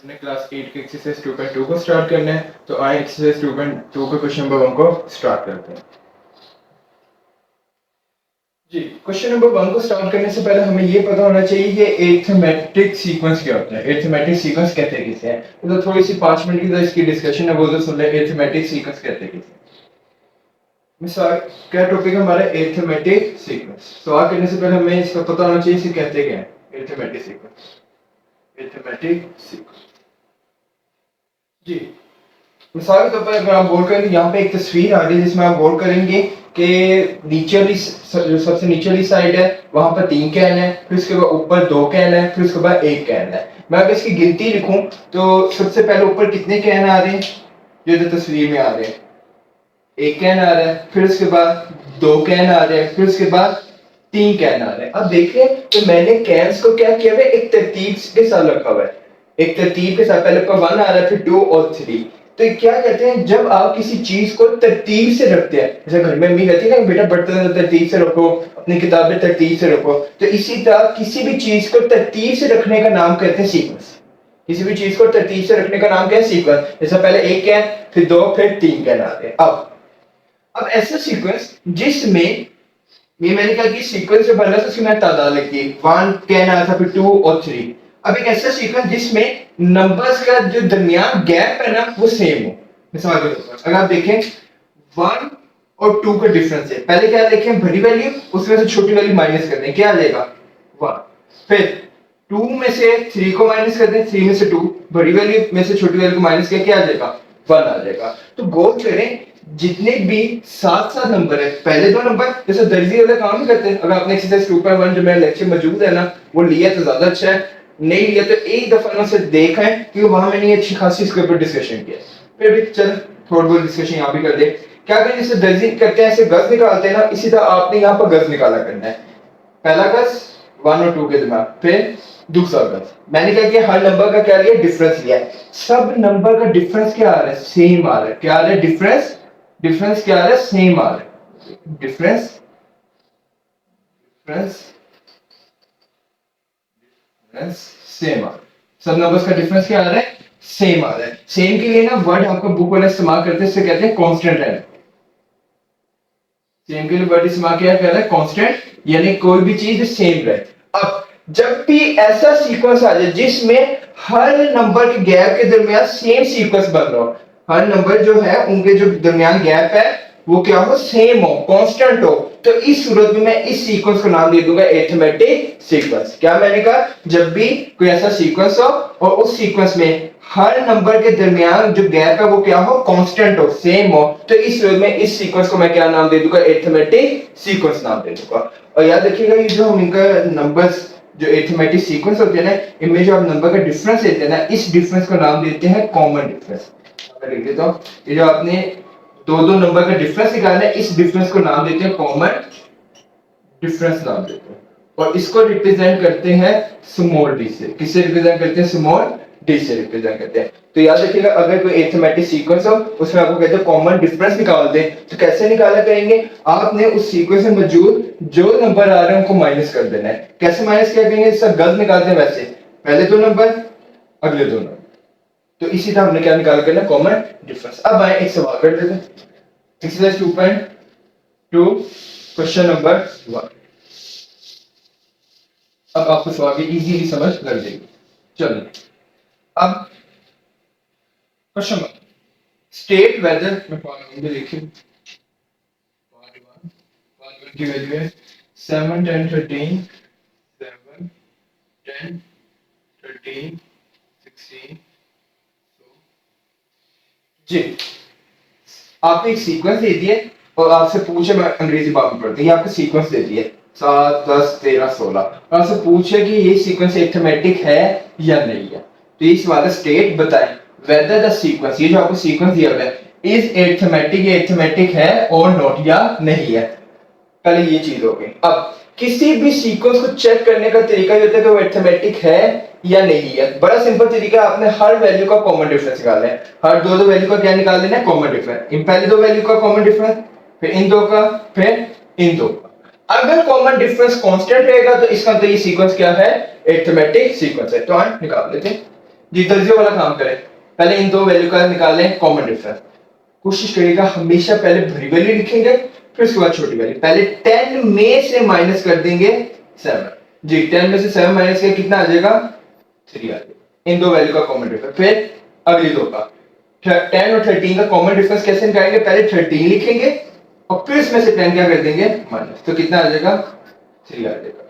हमने क्लास 8 के एक्सरसाइज 2.2 को स्टार्ट करना है, तो आए एक्सरसाइज 2.2 के क्वेश्चन नंबर 1 को स्टार्ट करते हैं। जी, क्वेश्चन नंबर 1 को स्टार्ट करने से पहले हमें ये पता होना चाहिए कि अरिथमेटिक सीक्वेंस क्या होता है। अरिथमेटिक सीक्वेंस कहते किसे हैं? तो थोड़ी सी 5 मिनट की जो इसकी डिस्कशन है वो तो सुन ले। अरिथमेटिक सीक्वेंस कहते किसे हैं? मिसाल क्या टॉपिक है हमारा? Arithmetic sequence. सवाल करने से पहले हमें इसका पता होना चाहिए इसे कहते क्या है। Arithmetic sequence, arithmetic sequence. जी, मिसाल के तौर पर अगर आप गौर करें तो यहाँ पे एक तस्वीर आ रही है जिसमें आप गौर करेंगे कि नीचे वाली जो सबसे नीचे वाली साइड है वहां पर 3 कैन है, फिर उसके बाद ऊपर 2 कैन है, फिर उसके बाद 1 कैन है। मैं अगर इसकी गिनती लिखूं तो सबसे पहले ऊपर कितने कैन आ रहे हैं? जो तस्वीर में आ रहे हैं 1 कैन आ रहा है, फिर उसके बाद 2 कैन आ रहे हैं, फिर उसके बाद 3 कैन आ रहे हैं। अब देखें तो मैंने कैन्स को क्या किया हुआ है, एक तरतीब के साथ रखा हुआ है। एक तरतीब के साथ पहले 1 आ रहा है, फिर 2 और 3। तो क्या कहते हैं, जब आप किसी चीज को तरतीब से रखते हैं, जैसे घर में अम्मी कहती है ना बेटा बर्तन तरतीब से रखो, अपनी किताबें तरतीब से रखो, तो इसी तरह किसी भी चीज को तरतीब से रखने का नाम कहते हैं सीक्वेंस। किसी भी चीज को तरतीब से रखने का नाम क्या है? सीक्वेंस। जैसे पहले 1 कैन, फिर 2, फिर 3 कैन आ गए। अब ऐसा सीक्वेंस जिसमें ये मैंने कहा कि सीक्वेंस जो बन रहा था उसकी मैंने तादाद लिखी है। 1 कैन आया था, फिर 2 और 3। अब एक ऐसा सीक्वेंस जिसमें नंबर्स का जो दरमियान गैप है ना वो सेम हो। मिसाल के तौर पर अगर आप देखें 1 और 2 का डिफरेंस है, पहले क्या देखें बड़ी वैल्यू, उसमें से छोटी वैल्यू माइनस कर दें, क्या आ जाएगा 1। फिर 2 में से 3 को माइनस कर दें, 3 में से 2, बड़ी वैल्यू में से छोटी वैल्यू को माइनस किया, क्या आ जाएगा 1 आ जाएगा। तो गौर करें जितने भी 7 नंबर है, पहले 2 नंबर जैसे दर्जी वाला काम नहीं करते। अगर आपने एक्सरसाइज 2.1 जो मेरा लेक्चर मौजूद है ना वो लिया तो ज्यादा अच्छा है, नहीं लिया तो एक दफा ना से देखा है क्योंकि वहां मैंने अच्छी खासी इसके ऊपर डिस्कशन किया। फिर भी चल थोड़ा बहुत डिस्कशन यहाँ भी कर दे। क्या करें, जैसे दर्जी करते हैं ऐसे गज निकालते हैं ना, इसी तरह आपने यहाँ पर गज निकाला करना है। पहला गज 1 और 2 के दिमाग, फिर दूसरा गज। मैंने क्या किया, हर नंबर का क्या लिया, डिफरेंस लिया। सब नंबर का डिफरेंस क्या आ रहा है? सेम आ रहा है। क्या आ रहा है? डिफरेंस। डिफरेंस क्या आ रहा है? सेम आ रहा है। डिफरेंस, डिफरेंस, डिफरेंस सेम आ रहा है। सब नंबर्स का डिफरेंस क्या आ रहा है? सेम आ रहा है। सेम के लिए ना वर्ड आपका बुक वाला इस्तेमाल करते हैं, इसे कहते हैं कांस्टेंट है। सेम के लिए वर्ड इस्तेमाल किया कहता है कांस्टेंट, यानी कोई भी चीज सेम रहे। अब जब भी ऐसा सीक्वेंस आ जाए जिसमें हर नंबर के गैप के दरमियान सेम सीक्वेंस बन रहा हो, हर नंबर जो है उनके जो दरमियान गैप है वो क्या हो, सेम हो, कांस्टेंट हो, तो इस सूरत में मैं इस सीक्वेंस को नाम दे दूंगा अरिथमेटिक सीक्वेंस। क्या मैंने कहा, जब भी कोई ऐसा सीक्वेंस हो और उस सीक्वेंस में हर नंबर के दरमियान जो गैप है वो क्या हो, कांस्टेंट हो, सेम हो, तो इस सूरत में इस सीक्वेंस को मैं क्या नाम दे दूंगा, अरिथमेटिक सीक्वेंस नाम दे दूंगा। और याद रखिएगा ये जो हम इनका नंबर्स जो अरिथमेटिक सीक्वेंस होते हैं ना, इनमें जो आप नंबर का डिफरेंस लेते हैं ना, इस डिफरेंस को नाम देते हैं कॉमन डिफरेंस। लिख देता हूं, ये जो आपने दो नंबर का डिफरेंस निकालना है, इस डिफरेंस को नाम देते हैं कॉमन डिफरेंस नाम देते हैं। और इसको रिप्रेजेंट करते हैं स्मॉल डी से। किससे रिप्रेजेंट करते हैं? स्मॉल डी से रिप्रेजेंट करते हैं। तो याद रखिएगा अगर कोई अरिथमेटिक सीक्वेंस हो उसमें आपको कहते हैं कॉमन डिफरेंस निकाल दें, तो कैसे निकाला करेंगे, आपने उस सीक्वेंस में मौजूद जो नंबर आ रहे हैं उनको माइनस कर देना है। कैसे माइनस किया करेंगे? इसका गज निकालते हैं वैसे, पहले 2 नंबर अगले 2 नंबर, तो इसी तरह हमने क्या निकाल करना, कॉमन डिफरेंस। अब आए एक सवाल कर लेते हैं, एक्सरसाइज 2.2 क्वेश्चन नंबर 1। अब आपको सवाल की इजीली समझ लग जाएगी। चलिए अब क्वेश्चन 1, स्टेट वेदर में पार्ट 1 देखिए, पार्ट 1 की वैल्यू है 7 10 13 7 10 13 16। जी, आपने एक सीक्वेंस दे दिया और आपसे पूछे, मैं अंग्रेजी बात में पढ़ते हैं, आपको सीक्वेंस दे दिया 7 10 13 16 और आपसे पूछे कि ये सीक्वेंस अरिथमेटिक है या नहीं है, तो इस वाला स्टेट बताएं वेदर द सीक्वेंस, ये जो आपको सीक्वेंस दिया हुआ है इज अरिथमेटिक, ये अरिथमेटिक है और नॉट या नहीं है। पहले ये चीज हो गई। अब किसी भी सीक्वेंस को चेक करने का तरीका ये होता है कि वो अरिथमेटिक है या नहीं है। बड़ा सिंपल तरीका, आपने हर वैल्यू का कॉमन डिफरेंस निकालना है। हर दो वैल्यू का क्या निकाल लेना है, कॉमन डिफरेंस। इन पहले 2 वैल्यू का कॉमन डिफरेंस, फिर इन 2 का, फिर इन 2 का। अगर कॉमन डिफरेंस कांस्टेंट रहेगा तो इसका मतलब ये सीक्वेंस क्या है, अरिथमेटिक सीक्वेंस है। तो आइए निकाल लेते हैं। जी दर्जियों वाला काम करें, पहले इन दो वैल्यू का निकालें कॉमन डिफरेंस। कोशिश करिएगा हमेशा पहले बड़ी वैल्यू लिखेंगे फिर उसके बाद छोटी वैल्यू। पहले 10 में से माइनस कर देंगे 7। जी 10 में से 7 माइनस किया कितना आ जाएगा 3 आ जाएगा। इन दो वैल्यू का कॉमन डिफरेंस। फिर अगली दो का 10 और 13 का कॉमन डिफरेंस कैसे निकालेंगे, पहले 13 लिखेंगे और फिर इसमें से 10 क्या कर देंगे माइनस, तो कितना आ जाएगा 3 आ जाएगा।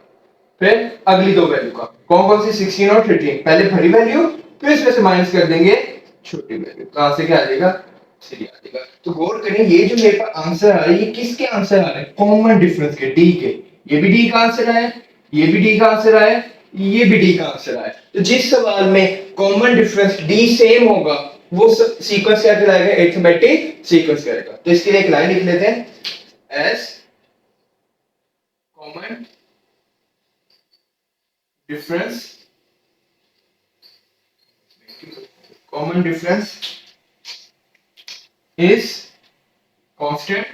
फिर अगली दो वैल्यू का कौन कौन सी 16 और 13, पहले बड़ी वैल्यू फिर इसमें से माइनस कर देंगे छोटी वैल्यू, कहां से क्या आ जाएगा 3 आ जाएगा। तो गौर करें ये जो मेरे पास आंसर आ रहा है ये किसके आंसर आ रहा है, कॉमन डिफरेंस के, डी के। ये भी डी का आंसर आया, ये भी डी का आंसर आया, ये भी डी का आंसर आया। तो जिस सवाल में कॉमन डिफरेंस डी सेम होगा वो सीक्वेंस क्या कहलाएगा, अरिथमेटिक सीक्वेंस करेगा। तो इसके लिए एक लाइन लिख लेते हैं S common difference, common difference is constant.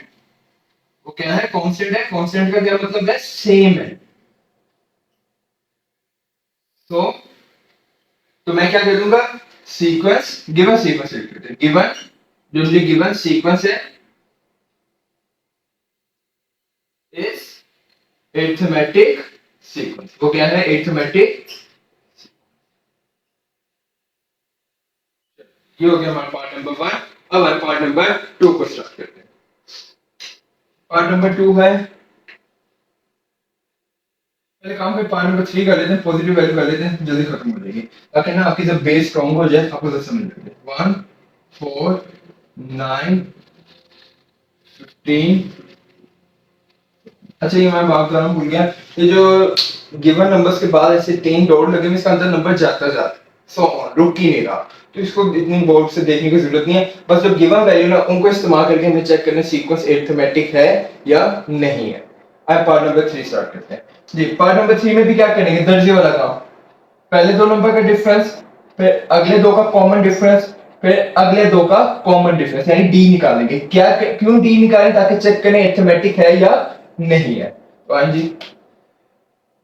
वो क्या है, कांस्टेंट है। कांस्टेंट का क्या मतलब है, सेम है। तो मैं क्या कर दूंगा, सीक्वेंस गिवन सीक्वेंस लिख लेते हैं। गिवन जो मुझे गिवन सीक्वेंस है इज अरिथमेटिक सीक्वेंस। वो क्या है, अरिथमेटिक। ये हो गया हमारा पार्ट नंबर 1। अब हम पार्ट नंबर 2 को स्टार्ट करते हैं। पार्ट नंबर 2 है, पहले काम कर पार्ट नंबर 3 कर लेते हैं, पॉजिटिव वैल्यू कर लेते हैं, जल्दी खत्म हो जाएगी ताकि ना आपकी जब बेस स्ट्रांग हो जाए आपको जब समझ लगे। 1 4 9 15। अच्छा ये मैं बात कर रहा हूँ भूल गया, ये जो गिवन नंबर्स के बाद ऐसे 3 डॉट लगे हुए इसका अंदर नंबर जाता जाता सो रुक ही नहीं रहा, तो इसको इतनी बोर्ड से देखने की जरूरत नहीं है। बस जब गिवन वैल्यू ना उनको इस्तेमाल करके हमें चेक करना सीक्वेंस अरिथमेटिक है या नहीं है। अब पार्ट नंबर 3 स्टार्ट करते हैं। जी पार्ट नंबर 3 में भी क्या करेंगे, दर्जे वाला काम। पहले दो नंबर का डिफरेंस, फिर अगले दो का कॉमन डिफरेंस, फिर अगले दो का कॉमन डिफरेंस यानी डी निकालेंगे। क्या क्यों डी निकालें, ताकि चेक करें अरिथमेटिक है या नहीं है। तो हाँ जी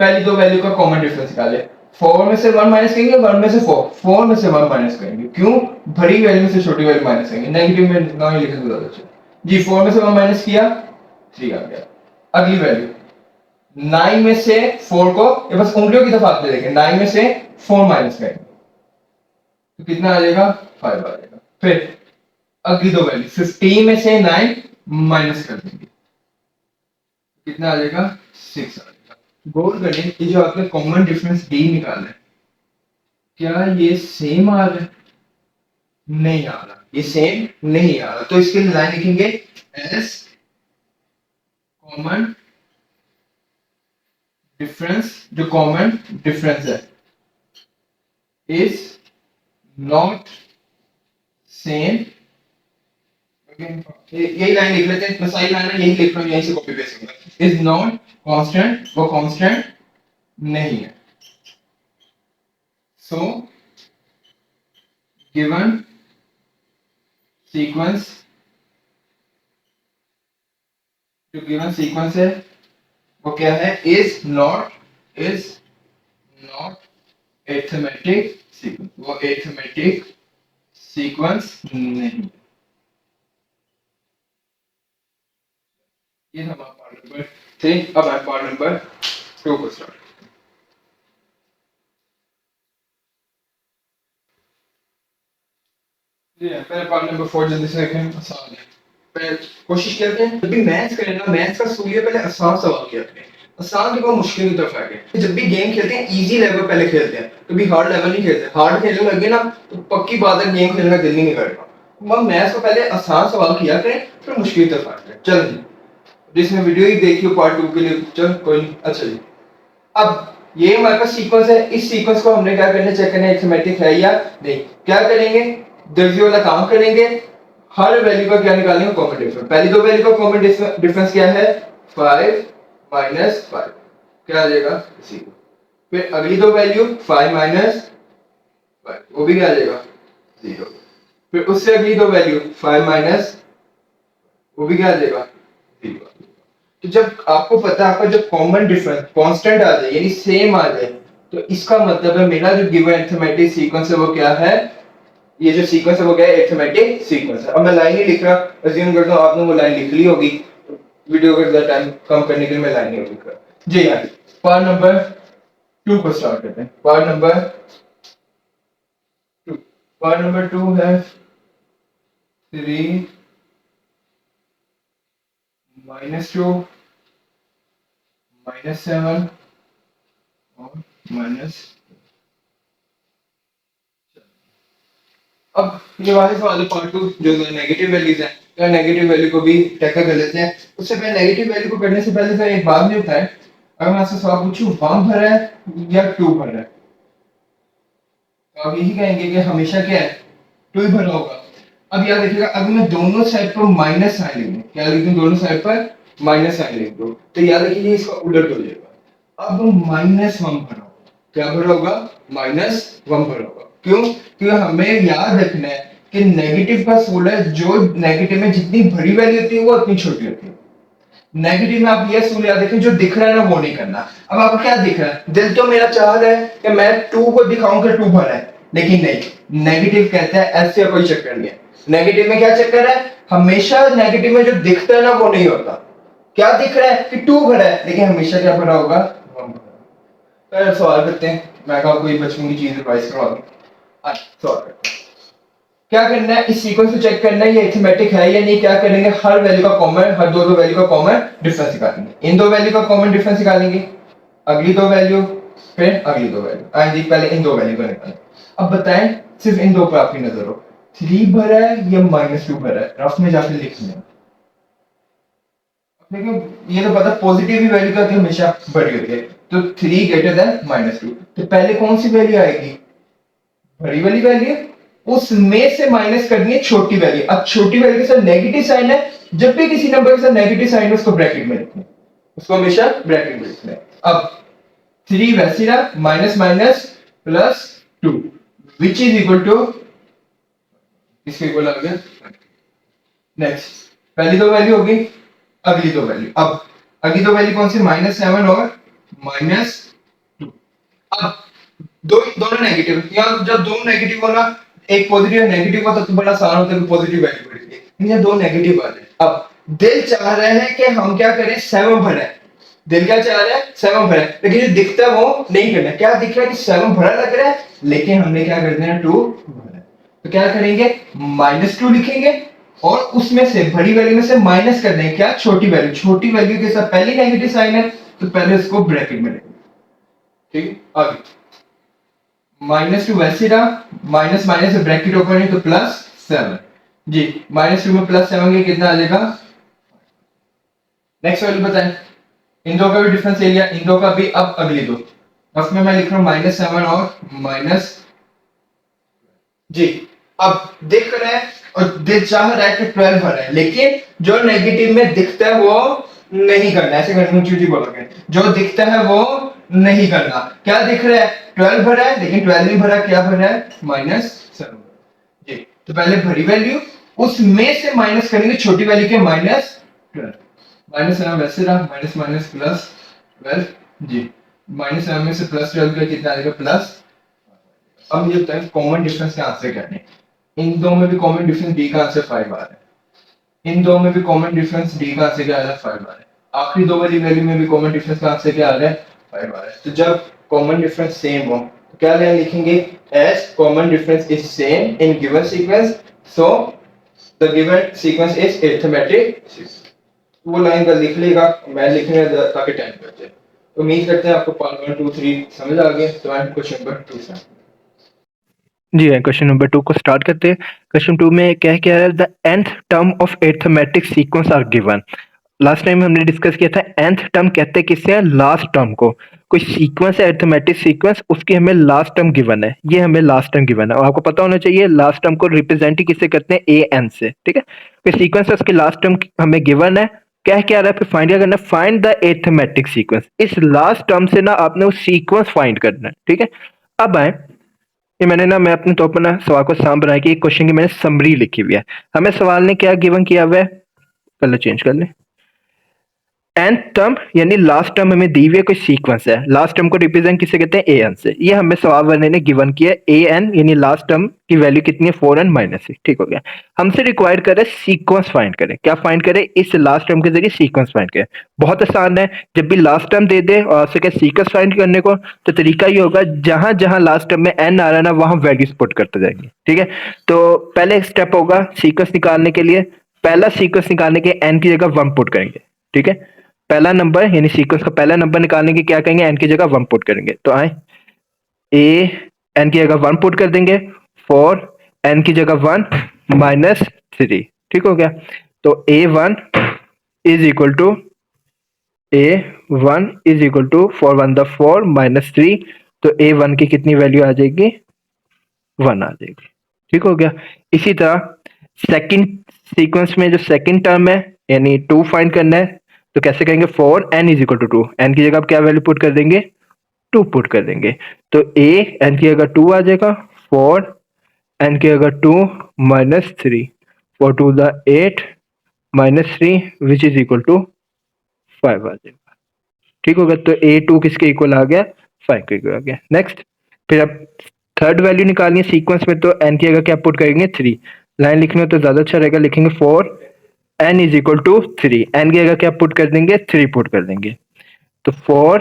पहली दो वैल्यू का कॉमन डिफरेंस निकाले। 4 में से 1 माइनस करेंगे, 1 में से 4, 4 में से 1 माइनस करेंगे। क्यों, बड़ी वैल्यू से छोटी वैल्यू माइनस करेंगे। नेगेटिव में ना ही लिखे तो ज्यादा अच्छा जी। 4 में से 1 माइनस किया 3 आ गया। अगली वैल्यू 9 में से 4 को, ये बस उंगलियों की तरफ आप देखें, 9 में से 4 माइनस करेंगे तो कितना आ जाएगा 5 आ जाएगा। फिर अगली दो वैल्यू 15 में से 9 माइनस कर देंगे कितना आ जाएगा 6 आ जाएगा। गौर करें ये जो आपने कॉमन डिफरेंस डी निकाला है क्या ये सेम आ रहा है, नहीं आ रहा, ये सेम नहीं आ रहा। तो इसके लिए लाइन लिखेंगे एस कॉमन डिफरेंस, जो कॉमन डिफरेंस है इज नॉट सेम। यही लाइन लिख लेते हैं, मैं सही लाइन है यही लिख रहा हूं, यहीं से कॉपी पेस्ट करूंगा। इज नॉट कांस्टेंट, वो कांस्टेंट नहीं है। सो गिवन सीक्वेंस, जो गिवन सीक्वेंस है वो क्या है, इज नॉट अरिथमेटिक सीक्वेंस, वो अरिथमेटिक सीक्वेंस नहीं। ये हमारा पार्ट नंबर 3। अब है पार्ट नंबर 2 को स्टार्ट। पहले पार्ट नंबर 4 जल्दी से देखें, आसान है। पहले कोशिश करते हैं जब भी मैथ्स करें ना, मैथ्स का सूलिए पहले आसान सवाल किया करें, आसान के बाद मुश्किल की तरफ आगे। जब भी गेम खेलते हैं इजी लेवल पहले खेलते हैं, कभी हार्ड लेवल नहीं खेलते। हार्ड खेलने लगे ना तो पक्की बात है गेम खेलने का दिल नहीं करेगा। हम मैथ्स को पहले आसान सवाल किया करें फिर मुश्किल की तरफ आगे। चलो जी जिसने वीडियो ही देखी हो पार्ट 2 के लिए, चल कोई नहीं। अच्छा जी अब ये हमारे पास सीक्वेंस है, इस सीक्वेंस को हमने क्या करना, चेक करना अरिथमेटिक है या नहीं। क्या करेंगे, दर्जे वाला काम करेंगे, हर वैल्यू का क्या निकालेंगे कॉमन डिफरेंस। पहली दो वैल्यू का कॉमन डिफरेंस क्या है 5 माइनस 5, क्या आ जाएगा 0। फिर अगली दो वैल्यू 5 माइनस 5, वो भी क्या आ जाएगा 0। फिर उससे अगली दो वैल्यू 5 माइनस, वो भी क्या आ जाएगा 0। तो जब आपको पता है आपका जब कॉमन डिफरेंस कांस्टेंट आ जाए यानी सेम आ जाए तो इसका मतलब है मेरा जो गिवन अरिथमेटिक सीक्वेंस है वो क्या है, ये जो सीक्वेंस है वो क्या है, अरिथमेटिक सीक्वेंस है। अब मैं लाइन ही लिख रहा, अज्यूम करता हूँ आपने वो लाइन लिख ली होगी, वीडियो का टाइम कम करने के लिए मैं लाइन ही लिख रहा जी। यार पार्ट नंबर 2 को स्टार्ट करते हैं। पार्ट नंबर 2, पार्ट नंबर 2 है 3 -2 -7 और माइनस। अब ये वाले सवाल पार्ट 2 जो नेगेटिव वैल्यूज है, तो नेगेटिव वैल्यू को भी टैकल कर लेते हैं। उससे पहले नेगेटिव वैल्यू को करने से पहले एक बात नहीं होता है, अगर मैं आपसे सवाल पूछूं 1 भरा है या 2 भरा है, तो आप यही कहेंगे कि हमेशा क्या है 2 ही भरा होगा। अब याद रखिएगा, अगर मैं दोनों साइड पर माइनस साइन लिख दूं, क्या लिख दूं, दोनों साइड पर माइनस साइन लिख दूं, तो याद रखिए इसका उलट हो जाएगा। अब -1 भरा होगा, क्या भरा होगा, -1 भरा होगा। क्यों, क्योंकि हमें याद रखना है कि नेगेटिव का सोलह, जो नेगेटिव में जितनी बड़ी वैल्यू होती है वो उतनी छोटी होती है। नेगेटिव में आप ये सूल याद रखें, जो दिख रहा है ना वो नहीं करना। अब आपको क्या दिख रहा है, दिल तो मेरा चाह रहा है कि मैं 2 को दिखाऊं कि 2 भरा है, लेकिन नहीं, नेगेटिव कहता है ऐसे कोई चक्कर नहीं है। नेगेटिव में क्या चक्कर है, हमेशा नेगेटिव में जो दिखता है ना वो नहीं होता। क्या दिख रहा है कि 2 भरा है, लेकिन हमेशा क्या भरा होगा, 1 भरा। तो सवाल करते हैं, मैं कहा कोई बचपन की चीज रिवाइज करवा दूं। सवाल करते हैं, क्या करना है, इस सीक्वेंस को चेक करना है ये अरिथमेटिक है या नहीं। क्या करेंगे, हर वैल्यू का कॉमन, हर दो वैल्यू का कॉमन डिफरेंस निकालेंगे। इन दो वैल्यू का कॉमन डिफरेंस निकालेंगे, अगली दो वैल्यू, फिर अगली दो वैल्यू। आइए पहले इन दो वैल्यू को निकालें। अब बताएं, सिर्फ इन दो पर आपकी नजर हो, 3 भरा है या -2 भरा है, रफ में जाकर लिख लें। देखिए ये तो पता, पॉजिटिव ही वैल्यू का हमेशा बड़ी होती है, तो 3 ग्रेटर देन -2, तो पहले कौन सी वैल्यू आएगी, बड़ी वाली वैल्यू, उसमें से माइनस करनी है छोटी वैल्यू। अब छोटी वैल्यू के साथ नेगेटिव साइन है, जब भी किसी नंबर के साथ नेगेटिव साइन है उसको ब्रैकेट में लिखना है, उसको हमेशा ब्रैकेट में लिखना है। अब 3 वैसे ना, minus minus plus 2 which is equal to, इसके इक्वल आ गया। नेक्स्ट, पहली दो वैल्यू होगी, अगली दो वैल्यू। अब अगली दो वैल्यू कौन सी, -7 और -2। अब दोनों नेगेटिव, या जब दोनों नेगेटिव होना, एक पॉजिटिव नेगेटिव होता तो बड़ा आसान होता है, पॉजिटिव वैल्यू बढ़ती है, ये दो नेगेटिव आ रहे हैं। अब दिल चाह रहे हैं कि हम क्या करें, 7 भरें, दिल क्या चाह रहा है, 7 भरें, लेकिन जो दिखता है वो नहीं करना। क्या दिख रहा है कि 7 भरा लग रहा है, लेकिन हमने क्या कर देना, 2 भरा। तो क्या करेंगे, -2 लिखेंगे और उसमें से बड़ी वैल्यू में से माइनस कर देंगे क्या, छोटी वैल्यू। छोटी वैल्यू के साथ पहले नेगेटिव साइन है, तो पहले उसको ब्रैकेट में लिखेंगे। ठीक है, आगे -2 वैसे रहा, माइनस माइनस से ब्रैकेट ओपन है तो +7 जी। -2 में +7 के कितना आ जाएगा। नेक्स्ट वैल्यू बताएं, इन दो का भी डिफरेंस ले लिया, इन दो का भी। अब अगली दो, उसमें मैं लिख रहा हूं -7 और माइनस जी। अब देख रहे हैं और दिल चाह रहा है कि 12 भरा है, लेकिन जो नेगेटिव में दिखता है वो नहीं करना, ऐसे कंटिन्यूटी बोलोगे, जो दिखता है वो नहीं करना। क्या दिख रहा है, 12 भरा है, लेकिन 12 नहीं भरा, क्या भरा है, -7 जी। तो पहले भरी वैल्यू, उसमें से माइनस करेंगे छोटी वैल्यू के, -12 -7 वैसे रहा, माइनस माइनस +12 जी। -7 में से +12 का कितना आएगा, प्लस। अब ये बताएं कॉमन डिफरेंस का आंसर क्या है। इन दो में भी कॉमन डिफरेंस डी का आंसर 5 आ रहा है, इन दो में भी कॉमन डिफरेंस डी का आंसर क्या आ रहा है, 5 आ रहा है। आखिरी दो वाली वैल्यू में भी कॉमन डिफरेंस का आंसर क्या आ रहा है, 5 आ रहा है। तो जब कॉमन डिफरेंस सेम हो तो क्या लिखेंगे, as common difference is same in given sequence, so the given sequence is arithmetic sequence. वो लाइन का लिख लेगा, मैं लिखने ताकि टाइम बचे। तो उम्मीद करते हैं आपको पार्ट 1 2 3 समझ आ गया। तो एंड क्वेश्चन नंबर 2 से जी है, क्वेश्चन नंबर 2 को स्टार्ट करते हैं। क्वेश्चन 2 में क्या क्या है, the nth term of arithmetic sequence are given. Last time हमने डिस्कस किया था nth टर्म कहते हैं किससे, लास्ट टर्म को। कोई सीक्वेंस है अरिथमेटिक सीक्वेंस, उसकी हमें लास्ट टर्म गिवन है, ये हमें लास्ट टर्म गिवन है और आपको पता होना चाहिए लास्ट टर्म को रिप्रेजेंट ही किससे करते हैं, ए एन से। ठीक है, कोई सीक्वेंस है उसकी लास्ट टर्म हमें गिवन है, क्या क्या रहा है, फिर फाइंड क्या करना है, फाइंड द अरिथमेटिक सीक्वेंस। इस लास्ट टर्म से ना आपने उस सीक्वेंस फाइंड करना है। ठीक है, अब आए, ये मैंने ना, मैं अपने तौर पर ना सवाल को आसान बनाया कि एक क्वेश्चन की मैंने समरी लिखी हुई है। हमें सवाल ने क्या गिवन किया हुआ है, कलर चेंज कर ले। nth टर्म यानी लास्ट टर्म हमें दी हुई है, कोई सीक्वेंस है, लास्ट टर्म को रिप्रेजेंट किससे करते हैं, an से। ये हमें सवाल वाले ने गिवन किया an यानी लास्ट टर्म की वैल्यू कितनी है, 4n माइनस 6। ठीक हो गया। हमसे रिक्वायर कर रहे सीक्वेंस फाइंड करें। क्या फाइंड करें, इस लास्ट टर्म के जरिए सीक्वेंस फाइंड करें। बहुत आसान है, जब भी लास्ट टर्म दे दे और आपसे क्या सीक्वेंस फाइंड करने को, तो तरीका ये होगा, जहां जहां लास्ट टर्म में n आ रहा है ना, वहां वैल्यूज पुट करते जाएंगे। ठीक है, तो पहले एक स्टेप होगा सीक्वेंस निकालने के लिए, पहला सीक्वेंस निकालने के n की जगह 1 पुट करेंगे। ठीक है, पहला नंबर यानी सीक्वेंस का पहला नंबर निकालने की क्या करेंगे, n की जगह 1 पुट करेंगे। तो आए a n की जगह 1 पुट कर देंगे, फॉर n की जगह 1 माइनस 3। ठीक हो गया। तो a1 is equal to a1 is equal to 4 1 द 4 माइनस 3। तो a1 की कितनी वैल्यू आ जाएगी, 1 आ जाएगी। ठीक हो गया। इसी तरह सेकंड सीक्वेंस में जो सेकंड टर्म है यानी 2 फाइंड करना है, तो कैसे करेंगे, 4 n is equal to 2, n की जगह आप क्या वैल्यू पुट कर देंगे, 2 पुट कर देंगे। तो a n की जगह 2 आ जाएगा, 4 n की जगह 2 माइनस 3, 4 2 द 8 minus 3 which is equal to 5 आ जाएगा। ठीक होगा। तो a2 किसके इक्वल आ गया, 5 के इक्वल आ गया। नेक्स्ट, फिर अब थर्ड वैल्यू निकालनी है सीक्वेंस में, तो n की जगह क्या पुट करेंगे, 3। लाइन लिखनी हो तो ज्यादा अच्छा रहेगा, लिखेंगे 4 n is equal to 3, n की जगह क्या पुट कर देंगे, 3 पुट कर देंगे। तो 4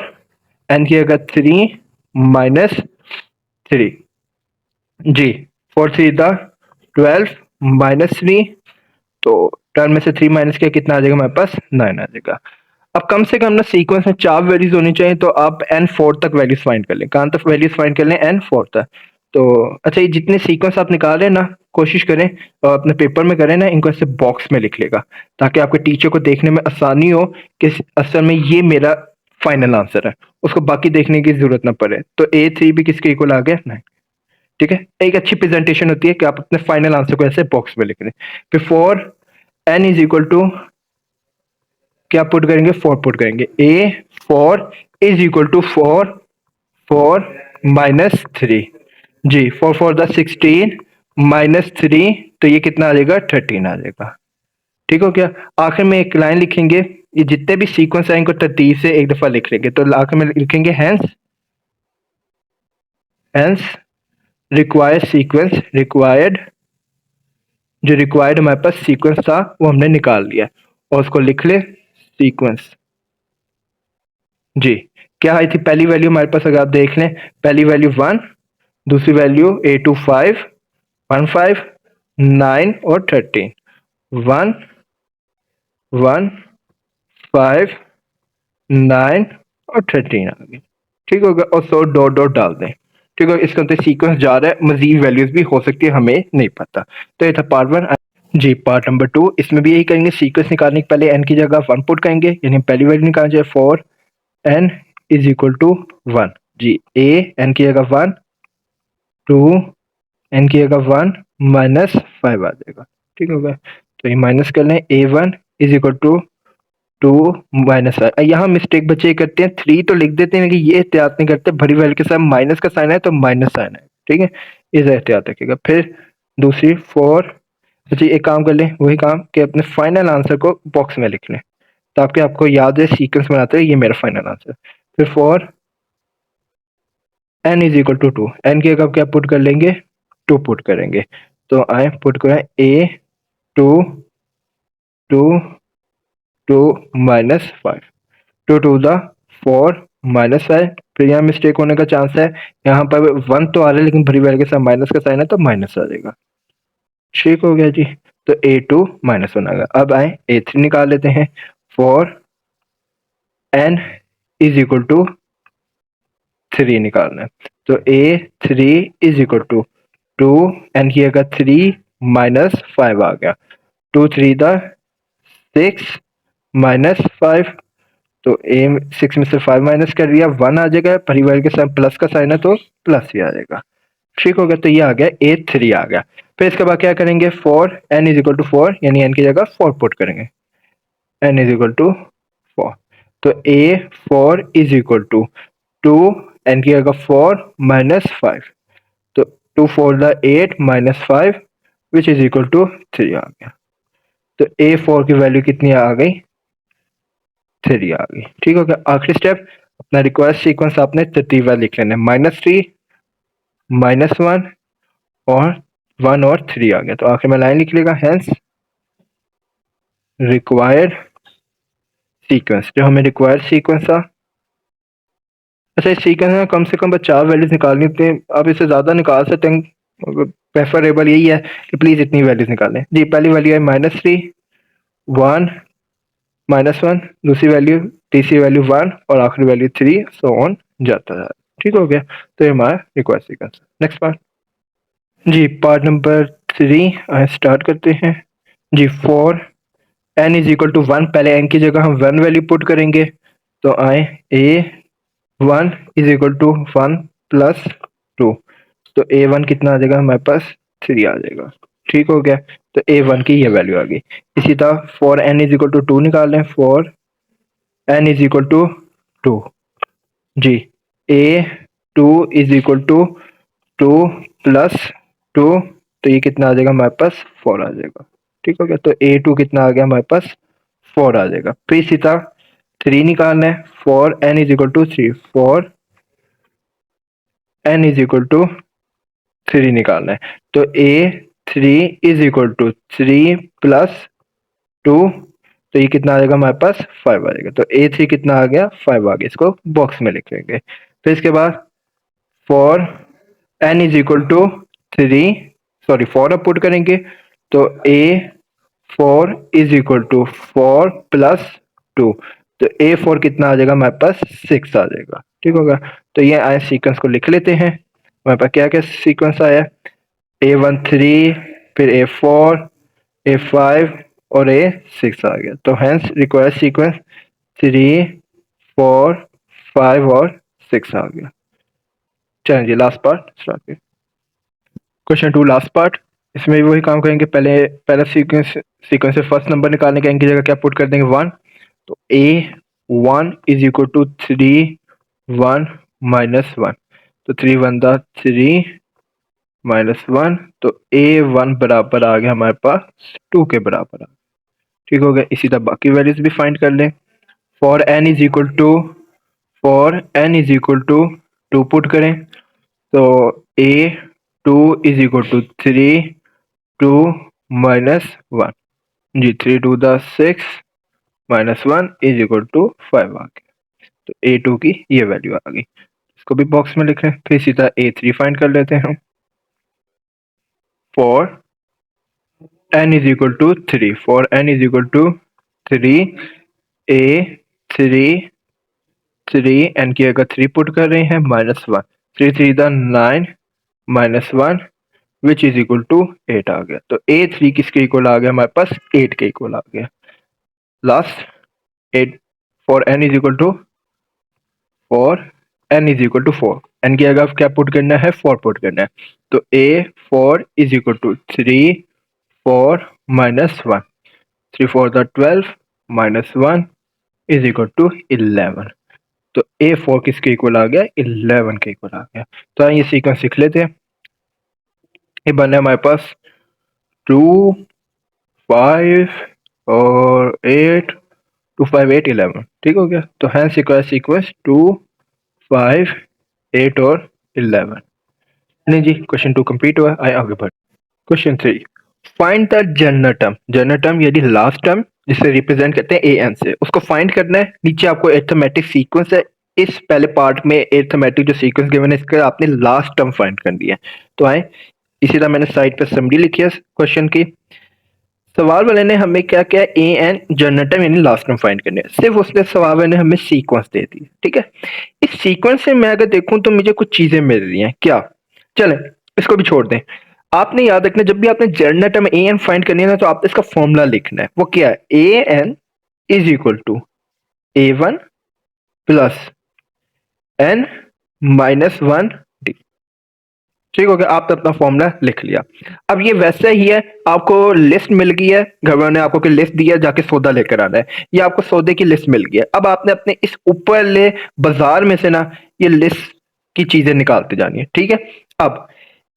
n की जगह 3 माइनस 3, जी 4 3 द 12 माइनस 3। तो टर्म में से 3 माइनस किया, कितना आ जाएगा हमारे पास, 9 आ जाएगा। अब कम से कम ना सीक्वेंस में 4 वैल्यूज होनी चाहिए, तो आप n4 तक वैल्यूज फाइंड कर लें। कहां तक वैल्यूज फाइंड कर लें, n4 तक। तो अच्छा, ये जितने सीक्वेंस आप निकाल रहे हैं ना, कोशिश करें और अपने पेपर में करें ना, इनको ऐसे बॉक्स में लिख लेगा, ताकि आपके टीचर को देखने में आसानी हो कि असल में ये मेरा फाइनल आंसर है, उसको बाकी देखने की जरूरत ना पड़े। तो a3 भी किसके इक्वल आ गया, 9। ठीक है, एक अच्छी प्रेजेंटेशन होती है कि आप अपने फाइनल आंसर को ऐसे बॉक्स में लिख लें। फिर 4 n इज इक्वल टू क्या पुट करेंगे, 4 पुट करेंगे। a4 is equal to 4 minus 3, जी 4 4 द 16 माइनस 3। तो ये कितना आ जाएगा, 13 आ जाएगा। ठीक हो गया। आखिर में एक लाइन लिखेंगे, ये जितने भी सीक्वेंस है इनको तरतीब से एक दफा लिख लेंगे। तो आखिर में लिखेंगे hence hence required sequence, required जो रिक्वायर्ड हमारे पास सीक्वेंस था वो हमने निकाल लिया, और उसको लिख ले सीक्वेंस। जी, क्या आई थी पहली वैल्यू हमारे पास, अगर आप देख लें, पहली वैल्यू 1, दूसरी वैल्यू a2 5 1 5 9 और 13, 1 1 5 9 और 13 आ गई। ठीक होगा, और 100 डॉट डॉट डाल दें। ठीक है, इसके अंदर सीक्वेंस जा रहा है, मजीद वैल्यूज भी हो सकती है, हमें नहीं पता। तो ये था पार्ट 1। जी, पार्ट नंबर 2, इसमें भी यही करेंगे, सीक्वेंस निकालने के पहले n की जगह 1 पुट करेंगे, यानी पहली वैल्यू निकाल जाए 4 n इज इक्वल टू 1। जी, a n की जगह 1, 2 n की जगह 1 माइनस 5 आ जाएगा। ठीक हो गया। तो ये माइनस कर लें, a1 is equal to 2 minus 5। यहाँ मिस्टेक बच्चे ये करते हैं, 3 तो लिख देते हैं लेकिन ये एहतियात नहीं करते, बड़ी वैल्यू के साथ माइनस का साइन है तो माइनस साइन है। ठीक है, इसे एहतियात रखिएगा। फिर दूसरी 4, अच्छा एक काम कर लें, वही काम कि अपने फाइनल आंसर को बॉक्स में लिख लें, ताकि आपको याद है सीक्वेंस बनाते हैं, ये मेरा फाइनल आंसर। फिर 4 n is equal to 2, n की जगह क्या पुट कर लेंगे, 2 पुट करेंगे। तो आए पुट करें a 2 2 2 माइनस 5, 2 2 द 4 माइनस 5। फिर यहाँ मिस्टेक होने का चांस है, यहाँ पर 1 तो आ रहा है लेकिन भरी वैल्यू के साथ माइनस का साइन है तो माइनस आ जाएगा। ठीक हो गया जी। तो a2 माइनस 1 आ गया। अब आए a3 निकाल लेते हैं, 4 n इज इक्वल टू 3 निकालना है। तो a3 is equal to 2 n की जगह 3 माइनस 5 आ गया, 2 3 द 6 माइनस 5। तो a 6 में से 5 माइनस कर दिया, 1 आ जाएगा, परिवार के साथ प्लस का साइन है तो प्लस ही आ जाएगा। ठीक हो गया। तो ये आ गया a3 आ गया। फिर इसके बाद क्या करेंगे, 4 n इज इक्वल टू 4, यानी n की जगह 4 पुट करेंगे, n इज इक्वल टू 4। तो a4 is equal to 2 n की जगह 4 माइनस 5। तो 2 4 द 8 minus 5 which is equal to 3 आ गया। तो a4 की वैल्यू कितनी आ गई, 3 आ गई। ठीक हो गया। आखिरी स्टेप, अपना रिक्वायर्ड सीक्वेंस आपने तरतीब लिख लेना है, -3 -1 और 1 और 3 आ गया। तो आखिर में लाइन लिख लेगा, हेंस रिक्वायर्ड सीक्वेंस, जो हमें रिक्वायर्ड सीक्वेंस था। अच्छा, इस सीक्वेंस में कम से कम 4 वैल्यूज निकालनी थी, आप इससे ज़्यादा निकाल सकते हैं, प्रेफरेबल यही है कि प्लीज़ इतनी वैल्यूज निकालें। जी, पहली वैल्यू है -3 1 -1, दूसरी वैल्यू, तीसरी वैल्यू 1 और आखिरी वैल्यू 3, सो ऑन जाता है। ठीक हो गया। तो ये हमारा रिक्वायर्ड सीक्वेंस है। Next part. जी, पार्ट नंबर 3 स्टार्ट करते हैं। जी, for n is equal to 1, पहले n की जगह हम 1 वैल्यू पुट करेंगे। तो आए a1 is equal to 1 plus 2, तो a1 कितना आ जाएगा हमारे पास, 3 आ जाएगा। ठीक हो गया। तो a1 की ये वैल्यू आ गई। इसी तरह for n is equal to 2 निकाल लें, for n is equal to 2। जी, a2 is equal to 2 plus 2, तो ये कितना आ जाएगा हमारे पास, 4 आ जाएगा। ठीक हो गया। तो a2 कितना आ गया हमारे पास, 4 आ जाएगा। फिर इसी तरह 3 निकालना है, for n is equal to 3, for n is equal to 3 निकालना है। तो a3 is equal to 3 plus 2, तो ये कितना आ जाएगा हमारे पास, 5 आ जाएगा। तो a3 कितना आ गया, 5 आ गया। इसको बॉक्स में लिख लेंगे। फिर इसके बाद for n is equal to 3, sorry 4 अब पुट करेंगे, तो a4 is equal to 4 plus 2, तो a4 कितना आ जाएगा हमारे पास, 6 आ जाएगा। ठीक होगा। तो ये आए सीक्वेंस को लिख लेते हैं। हमारे पास क्या क्या सीक्वेंस आया, a1 3, फिर a4, a5 और a6 आ गया। तो हेंस रिक्वायर्ड सीक्वेंस 3 4 5 और 6 आ गया। चलें जी, लास्ट पार्ट स्टार्ट करें। Question 2 last part. इसमें भी वही काम करेंगे। पहला सीक्वेंस से फर्स्ट नंबर निकालने के इनकी जगह क्या पुट कर देंगे, 1। तो a1 is equal to 3 1 minus 1, तो 3 1 दा 3 माइनस 1, तो a1 बराबर आ गया हमारे पास 2 के बराबर। ठीक हो गया। इसी तरह बाकी वैल्यूज भी फाइंड कर लें। For n is equal to, for n is equal to 2 put करें, तो a2 is equal to 3 2 minus 1, जी 3 2 दा 6 माइनस 1 इज इक्वल टू 5 आ गया। तो a2 की ये वैल्यू आ गई। इसको भी बॉक्स में लिखें। फिर इसी तरह a3 फाइंड कर लेते हैं हम। For n is equal to 3, for n is equal to 3 a3 3, n की अगर 3 पुट कर रहे हैं, -1, 3 3 दा 9 minus 1 which is equal to 8 आ गया। तो a3 किसके इक्वल आ गया हमारे पास, 8 के इक्वल आ गया। Last 8 for n is equal to, for n is equal to 4, n की अगर क्या पुट करना है, 4 पुट करना है, तो a4 is equal to 3 4 minus 1, 3 4 दा 12 माइनस 1 इज इक्वल टू 11। तो a4 किसके इक्वल आ गया, 11 के इक्वल आ गया। तो ये सीक्वेंस सीख लेते हैं। ये बना हमारे पास 2 5 और 8, 2 5 8 11। ठीक हो गया। तो है सीक्वेंस 2 5 8 और 11। नहीं जी, क्वेश्चन 2 कंप्लीट हुआ। आए आगे बढ़। Question 3, find the general term. General term यानी लास्ट टर्म जिसे रिप्रेजेंट करते हैं an से, उसको फाइंड करना है। नीचे आपको अरिथमेटिक सीक्वेंस है। इस पहले पार्ट में अरिथमेटिक जो सीक्वेंस गिवन है, इसका आपने लास्ट टर्म फाइंड करनी है। तो आए, इसी तरह मैंने साइड पर समरी लिखी है क्वेश्चन की। सवाल वाले ने हमें क्या किया, ए एन जनरल टर्म यानी लास्ट टर्म फाइंड करने, सिर्फ उसने सवाल वाले ने हमें सीक्वेंस दे दी। ठीक है। इस सीक्वेंस से मैं अगर देखूं तो मुझे कुछ चीजें मिल रही हैं। क्या, चलें इसको भी छोड़ दें। आपने याद रखना, जब भी आपने general term A N find करनी है ना, तो आपने इसका फॉर्मूला लिखना है। वो क्या है, A N is equal to a1 plus n minus 1 D. ठीक हो गया। आपने अपना फॉर्मूला लिख लिया। अब ये वैसा ही है, आपको लिस्ट मिल गई है, घर वालों ने आपको लिस्ट दी है, जाके सौदा लेकर आना है। ये आपको सौदे की लिस्ट मिल गई है। अब आपने अपने इस ऊपर ले बाजार में से ना ये लिस्ट की चीजें निकालते जानी है। ठीक है। अब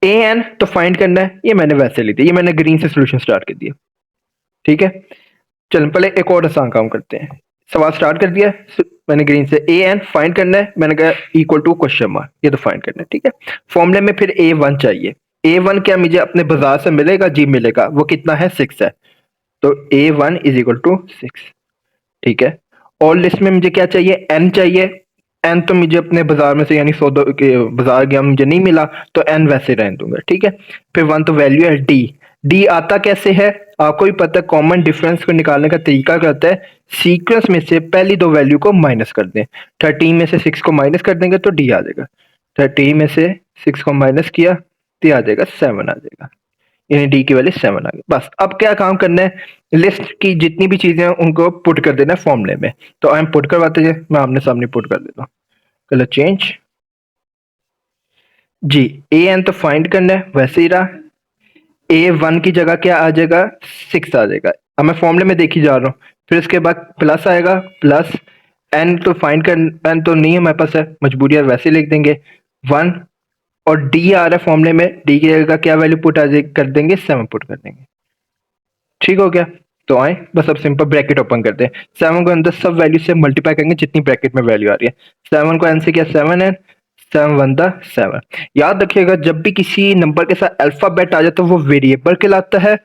ए एन तो फाइंड करना है, ये मैंने वैसे ली थी, ये मैंने ग्रीन से सोल्यूशन स्टार्ट कर दिया। ठीक है। चलो पहले एक और आसान काम करते हैं। सवाल स्टार्ट कर दिया मैंने ग्रीन से। ए एन फाइंड करना है, मैंने कहा इक्वल टू क्वेश्चन मार्क, ये तो फाइंड करना है, ठीक है। फॉर्मूले में फिर ए वन चाहिए। ए वन क्या मुझे अपने बाजार से मिलेगा? जी मिलेगा। वो कितना है? 6 है। तो ए वन इज इक्वल टू 6, ठीक है। और लिस्ट में मुझे क्या चाहिए? एन चाहिए। एन तो मुझे अपने बाजार में से यानी सौदा के बाजार गया मुझे नहीं मिला, तो एन वैसे रहने दूंगा, ठीक है। फिर वन तो वैल्यू है डी। डी आता कैसे है? आपको भी पता है कॉमन डिफरेंस को निकालने का तरीका क्या होता है? सीक्वेंस में से पहली दो वैल्यू को माइनस कर दें। 13 में से 6 को माइनस कर देंगे तो डी आ जाएगा। 13 में से 6 को माइनस किया तो आ जाएगा 7 आ जाएगा, यानी डी की वैल्यू 7 आ गई। बस अब क्या काम करना है? लिस्ट की जितनी भी चीजें हैं उनको पुट कर देना है फॉर्मूले में। तो आई एम पुट करवाते हैं, मैं आमने सामने पुट कर देता हूँ। Colour change ji. A N तो फाइंड करना है, वैसे ही रहा। ए वन की जगह क्या आ जाएगा? 6 आ जाएगा। अब मैं फॉर्मूले में देखी जा रहा हूँ। फिर इसके बाद प्लस आएगा, प्लस एन तो फाइंड कर, एन तो नहीं है हमारे पास, है मजबूरी है, वैसे ही लिख देंगे 1। और डी आ रहा है फॉर्मूले में, डी की जगह क्या वैल्यू पुट आ जाएगी? कर देंगे 7 पुट कर देंगे, ठीक हो गया। तो आए बस अब सिंपल ब्रैकेट ओपन करते हैं। 7 को अंदर सब वैल्यू से मल्टीप्लाई करेंगे जितनी ब्रैकेट में वैल्यू आ रही है। 7 को एन से किया 7 एन, 7 वन द 7। याद रखिएगा जब भी किसी नंबर के साथ अल्फाबेट आ जाए तो वो वेरिएबल कहलाता है।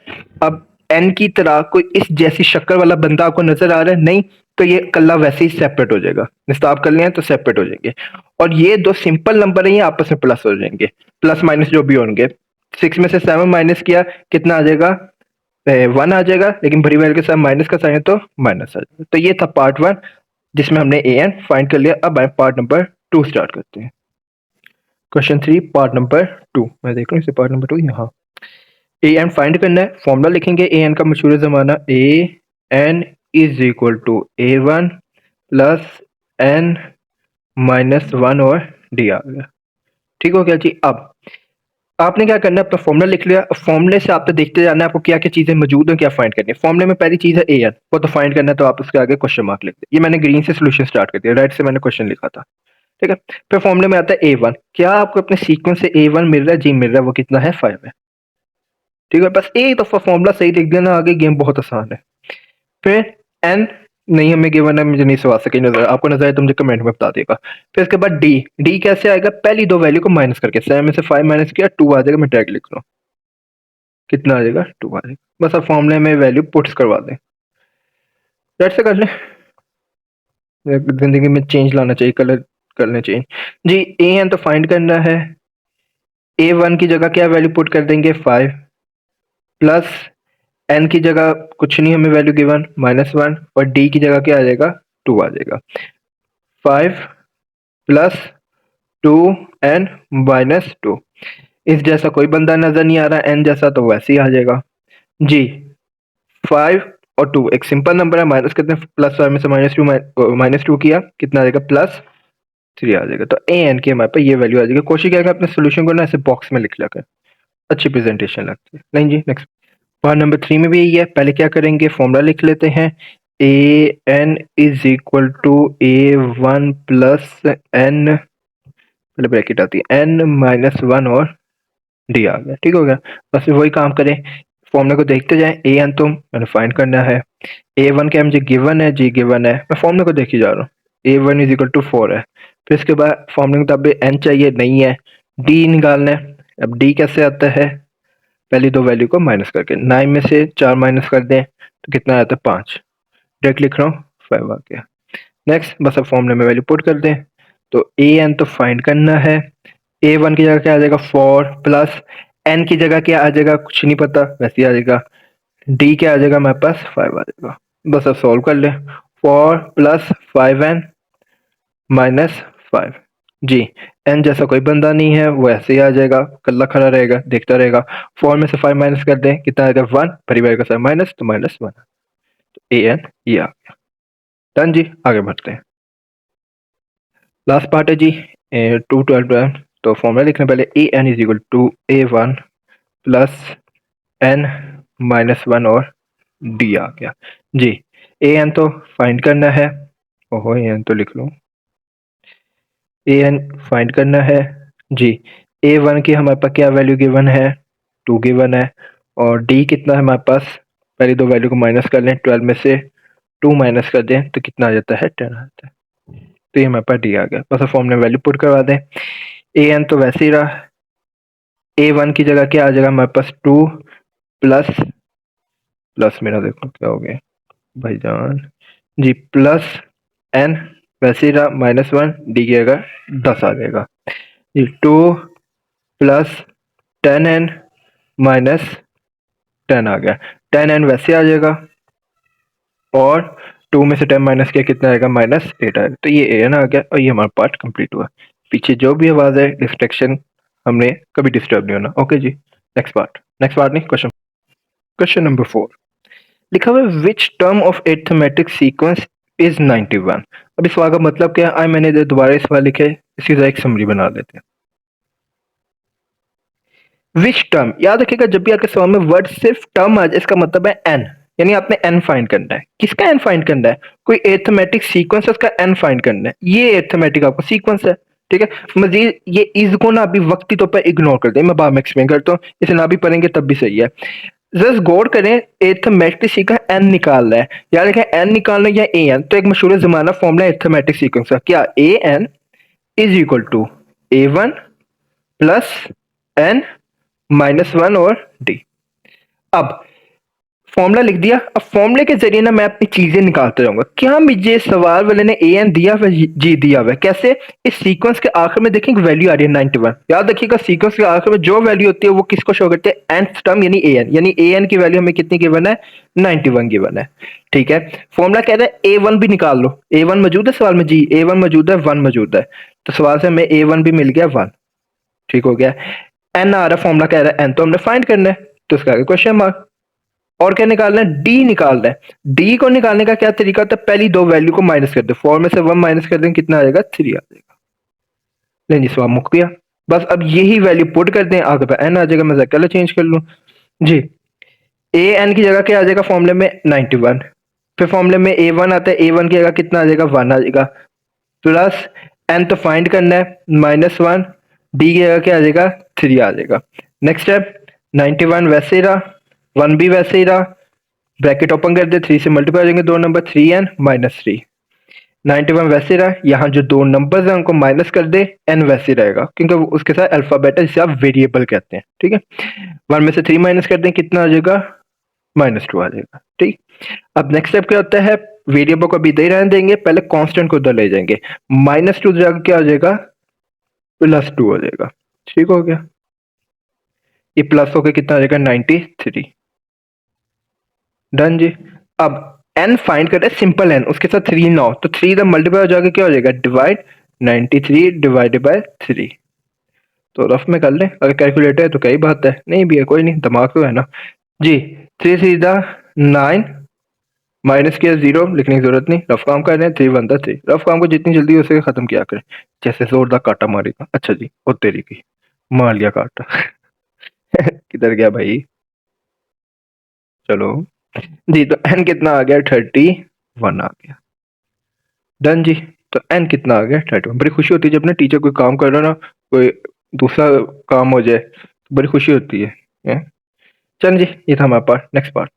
अब एन की तरह कोई इस जैसी शक्ल वाला बंदा आपको नजर आ रहा है नहीं, तो ये कल्ला वैसे ही सेपरेट हो जाएगा। निस्ताब कर लिया तो सेपरेट हो जाएंगे। और ये दो सिंपल नंबर है, ये आपस में प्लस हो जाएंगे, प्लस माइनस जो भी होंगे। 6 में से 7 माइनस किया कितना आ जाएगा? 1 आ जाएगा, लेकिन बड़ी वैल्यू के साथ माइनस का साइन है तो माइनस आ जाएगा। तो ये था पार्ट 1 जिसमें हमने ए एन फाइंड कर लिया। अब पार्ट नंबर 2 स्टार्ट करते हैं। क्वेश्चन 3 पार्ट नंबर 2, मैं देख रहा हूँ इसे पार्ट नंबर 2 यहाँ। ए एन फाइंड करना है, फॉर्मूला लिखेंगे ए एन का मशहूर जमाना। A N is equal to A one plus N minus one और डी आ गया, ठीक हो गया जी। अब आपने क्या करना है? अपना फॉर्मूला लिख लिया। फॉर्मूले से आपने देखते जाना है आपको क्या क्या चीजें मौजूद हैं, क्या फाइंड करनी है। फॉर्मूले में पहली चीज है ए एन, वो तो फाइंड करना है, तो आप उसके आगे क्वेश्चन मार्क लिख दें। ये मैंने ग्रीन से सोल्यूशन स्टार्ट कर दिया, रेड से मैंने क्वेश्चन लिखा था, ठीक है। फिर फॉर्मूले में आता है ए वन। क्या आपको अपने सीक्वेंस से ए वन मिल रहा है? जी मिल रहा है। वो कितना है? 5 है, ठीक है। बस एक दफा फॉर्मूला सही लिख देना, आगे गेम बहुत आसान है। फिर एन नहीं हमें गिवन है, मुझे नहीं सवाल सके नजर, आपको नजर आए तो मुझे कमेंट में बता देगा। फिर इसके बाद डी। डी कैसे आएगा? पहली दो वैल्यू को माइनस करके। 7 में से 5 माइनस किया 2 आ जाएगा, मैं डायरेक्ट लिख रहा हूँ, कितना आ जाएगा? 2 आ जाएगा। बस अब फॉर्मूले में वैल्यू पुट्स करवा दें, रेड से कर लें। जिंदगी में चेंज लाना चाहिए, कलर कर लें चेंज जी। ए एन तो फाइंड करना है। ए वन की जगह क्या वैल्यू पुट कर देंगे? 5 प्लस एन की जगह कुछ नहीं हमें वैल्यू गिवन, -1। और डी की जगह क्या आ जाएगा? 2 आ जाएगा। 5 प्लस 2 एन -2। इस जैसा कोई बंदा नजर नहीं आ रहा, एन जैसा, तो वैसे ही आ जाएगा जी। 5 और 2 एक सिंपल नंबर है, माइनस करते हैं। +5 में से -2 किया, कितना आ जाएगा? +3 आ जाएगा। तो ए एन की हमारे पास ये वैल्यू आ जाएगी। कोशिश करेगा अपने सोल्यूशन को ना ऐसे बॉक्स में लिख लिया कर, अच्छी प्रेजेंटेशन लगती है। नहीं जी, नेक्स्ट पार्ट नंबर 3 में भी यही है। पहले क्या करेंगे? फॉर्मूला लिख लेते हैं। A N is equal to A one plus N, पहले ब्रैकेट आती है, एन -1 और डी आ गया, ठीक हो गया। बस वही काम करें, फॉर्मूले को देखते जाएं। ए एन तो मैंने फाइंड करना है। ए वन क्या मुझे गिवन है? जी गिवन है। मैं फॉर्मूले को देखी जा रहा हूँ। ए वन इज इक्वल टू 4 है। फिर इसके बाद फॉर्मूले के मुताबिक एन चाहिए, नहीं है। डी निकालना है। अब डी कैसे आता है? पहली दो वैल्यू को माइनस करके। 9 में से 4 माइनस कर दें तो कितना आता है? 5। डायरेक्ट लिख रहा हूँ, 5 आ गया। नेक्स्ट बस अब फॉर्मूले में वैल्यू पुट कर दें। तो ए एन तो फाइंड करना है। ए वन की जगह क्या आ जाएगा? 4 प्लस एन की जगह क्या आ जाएगा? कुछ नहीं पता, वैसे ही आ जाएगा। डी क्या आ जाएगा हमारे पास? 5 आ जाएगा। बस अब सॉल्व कर ले। 4 प्लस 5n -5 जी। एन जैसा कोई बंदा नहीं है, वो ऐसे ही आ जाएगा, कल्ला खड़ा रहेगा, देखता रहेगा। 4 में से 5 माइनस कर दें, कितना आएगा? 1। परिवार का साइन माइनस, तो -1। तो ए एन ये आ गया। डन जी, आगे बढ़ते हैं। लास्ट पार्ट है जी 2 12। तो फॉर्मूला लिखने पहले। A N is equal to A one plus N -1 और डी आ गया जी। ए एन तो फाइंड करना है। ओहो, ए एन तो लिख लो। ए एन फाइंड करना है जी। ए वन की हमारे पास क्या वैल्यू गिवन है? 2 गिवन है। और डी कितना है हमारे पास? पहली दो वैल्यू को माइनस कर लें। 12 में से 2 माइनस कर दें तो कितना आ जाता है 10 आ जाता है। तो ये हमारे पास डी आ गया। बस अब फॉर्मूले में वैल्यू पुट करवा दें। ए एन तो वैसे ही रहा, ए वन की जगह क्या आ जाएगा हमारे पास 2 प्लस प्लस मेरा देखो क्या हो गया भाईजान जी, प्लस एन वैसे ही रहा -1 डी की जगह 10 आ जाएगा जी। 2 प्लस 10n माइनस 10 आ गया। 10n वैसे आ जाएगा और 2 में से 10 माइनस किया कितना आएगा -8 आएगा। तो ये एन आ गया और ये हमारा पार्ट कंप्लीट हुआ। पीछे जो भी आवाज है डिस्ट्रैक्शन हमने कभी डिस्टर्ब नहीं होना। ओके जी, नेक्स्ट पार्ट नहीं, क्वेश्चन नंबर 4 लिखा हुआ है which term of arithmetic sequence is 91। अब इस सवाल का मतलब क्या है, आज मैंने दोबारा इस सवाल लिखे, इसकी जरा एक समरी बना लेते हैं। विच टर्म, याद रखिएगा जब भी आपके सवाल में वर्ड सिर्फ टर्म आ जाए इसका मतलब है एन, यानी आपने एन फाइंड करना है। किसका एन फाइंड करना है? कोई एर्थमेटिक सीक्वेंस है उसका एन फाइंड करना है। ये एर्थमेटिक आपका सीक्वेंस है, ठीक है। मजीद ये इज को ना अभी वक्ती तौर पर इग्नोर कर दें, मैं बाद में एक्सप्लेन करता हूँ, इसे ना भी पढ़ेंगे तब भी सही है। जस्ट गौर करें, एर्थमेटिक सीक्वेंस एन निकालना है, याद रखें एन निकालना या ए एन, तो एक मशहूर जमाना फॉर्मूला एर्थमेटिक सीक्वेंस का क्या, A N is equal to A one plus N -1 और डी। अब फॉर्मूला लिख दिया, अब फॉर्मूले के जरिए ना मैं अपनी चीजें निकालते रहूंगा। क्या मुझे सवाल वाले ने ए एन दिया हुआ जी दिया हुआ है, कैसे? इस सीक्वेंस के आखिर में देखेंगे वैल्यू आ रही है 91। याद रखिएगा सीक्वेंस के आखिर में जो वैल्यू होती है वो किसको शो करते हैं, nth टर्म यानी ए एन, यानी ए एन की वैल्यू हमें कितनी गिवन है, 91 गिवन है, ठीक है। फॉर्मूला कह रहा है ए वन भी निकाल लो, ए वन मौजूद है सवाल में जी, ए वन मौजूद है, 1 मौजूद है, तो सवाल से हमें ए वन भी मिल गया 1, ठीक हो गया। एन आ रहा, फॉर्मूला कह रहा है एन तो हमने फाइंड करना है, तो इसका आगे क्वेश्चन मार्क। और क्या निकालना है, डी निकालना है। डी को निकालने का क्या तरीका होता है, पहली दो वैल्यू को माइनस कर दे, 4 में से 1 माइनस कर दें कितना आ जाएगा, 3 आ जाएगा। नहीं जी, सवाल मुक गया। बस अब यही वैल्यू पुट कर दें, आगे पे एन आ जाएगा, मैं कलर चेंज कर लूं जी। ए एन की जगह क्या आ जाएगा फॉर्मूले में 91, फिर फॉर्मूले में ए वन आता है, ए वन की जगह कितना आ जाएगा 1 आ जाएगा, प्लस एन तो फाइंड करना है -1, डी की जगह क्या आ जाएगा 3 आ जाएगा। नेक्स्ट स्टेप 91 वैसे ही रहा, 1 भी वैसे ही रहा, ब्रैकेट ओपन कर दे, 3 से मल्टीप्लाई हो जाएंगे दो नंबर, 3n -3। 91 वैसे रहा, यहाँ जो दो नंबर्स हैं उनको माइनस कर दे, n वैसे रहेगा क्योंकि उसके साथ अल्फाबेट है जिसे आप वेरिएबल कहते हैं, ठीक है। 1 में से 3 माइनस कर दें कितना आ जाएगा, -2 आ जाएगा, ठीक। अब नेक्स्ट स्टेप क्या होता है, वेरिएबल को अभी दे रहने देंगे, पहले कांस्टेंट को उधर ले जाएंगे, -2 जगह क्या हो जाएगा, +2 हो जाएगा, ठीक हो गया। ये प्लस होकर कितना आ जाएगा 93, डन जी। अब n फाइंड करते हैं सिंपल n, उसके साथ 3 ना हो तो 3 जब मल्टीप्लाई हो जाएगा क्या हो जाएगा, डिवाइड 93 डिवाइडेड बाय 3। तो रफ में कर लें, अगर कैलकुलेटर है तो कई बात है, नहीं भी है कोई नहीं, दिमाग तो है ना जी। 3 सीधा 9, माइनस किया 0, लिखने की जरूरत नहीं, रफ काम कर रहे हैं, 3 बनता 3, रफ काम को जितनी जल्दी हो सके खत्म किया करें, जैसे जोरदार काटा मारेगा। अच्छा जी, और तेरी की मार लिया काटा किधर गया भाई, चलो जी। तो n कितना आ गया, 31 आ गया, डन जी। तो n कितना आ गया, 31। बड़ी खुशी होती है जब ना टीचर कोई काम कर रहा ना, कोई दूसरा काम हो जाए तो बड़ी खुशी होती है? चल जी, ये था हमारे पास। Next part,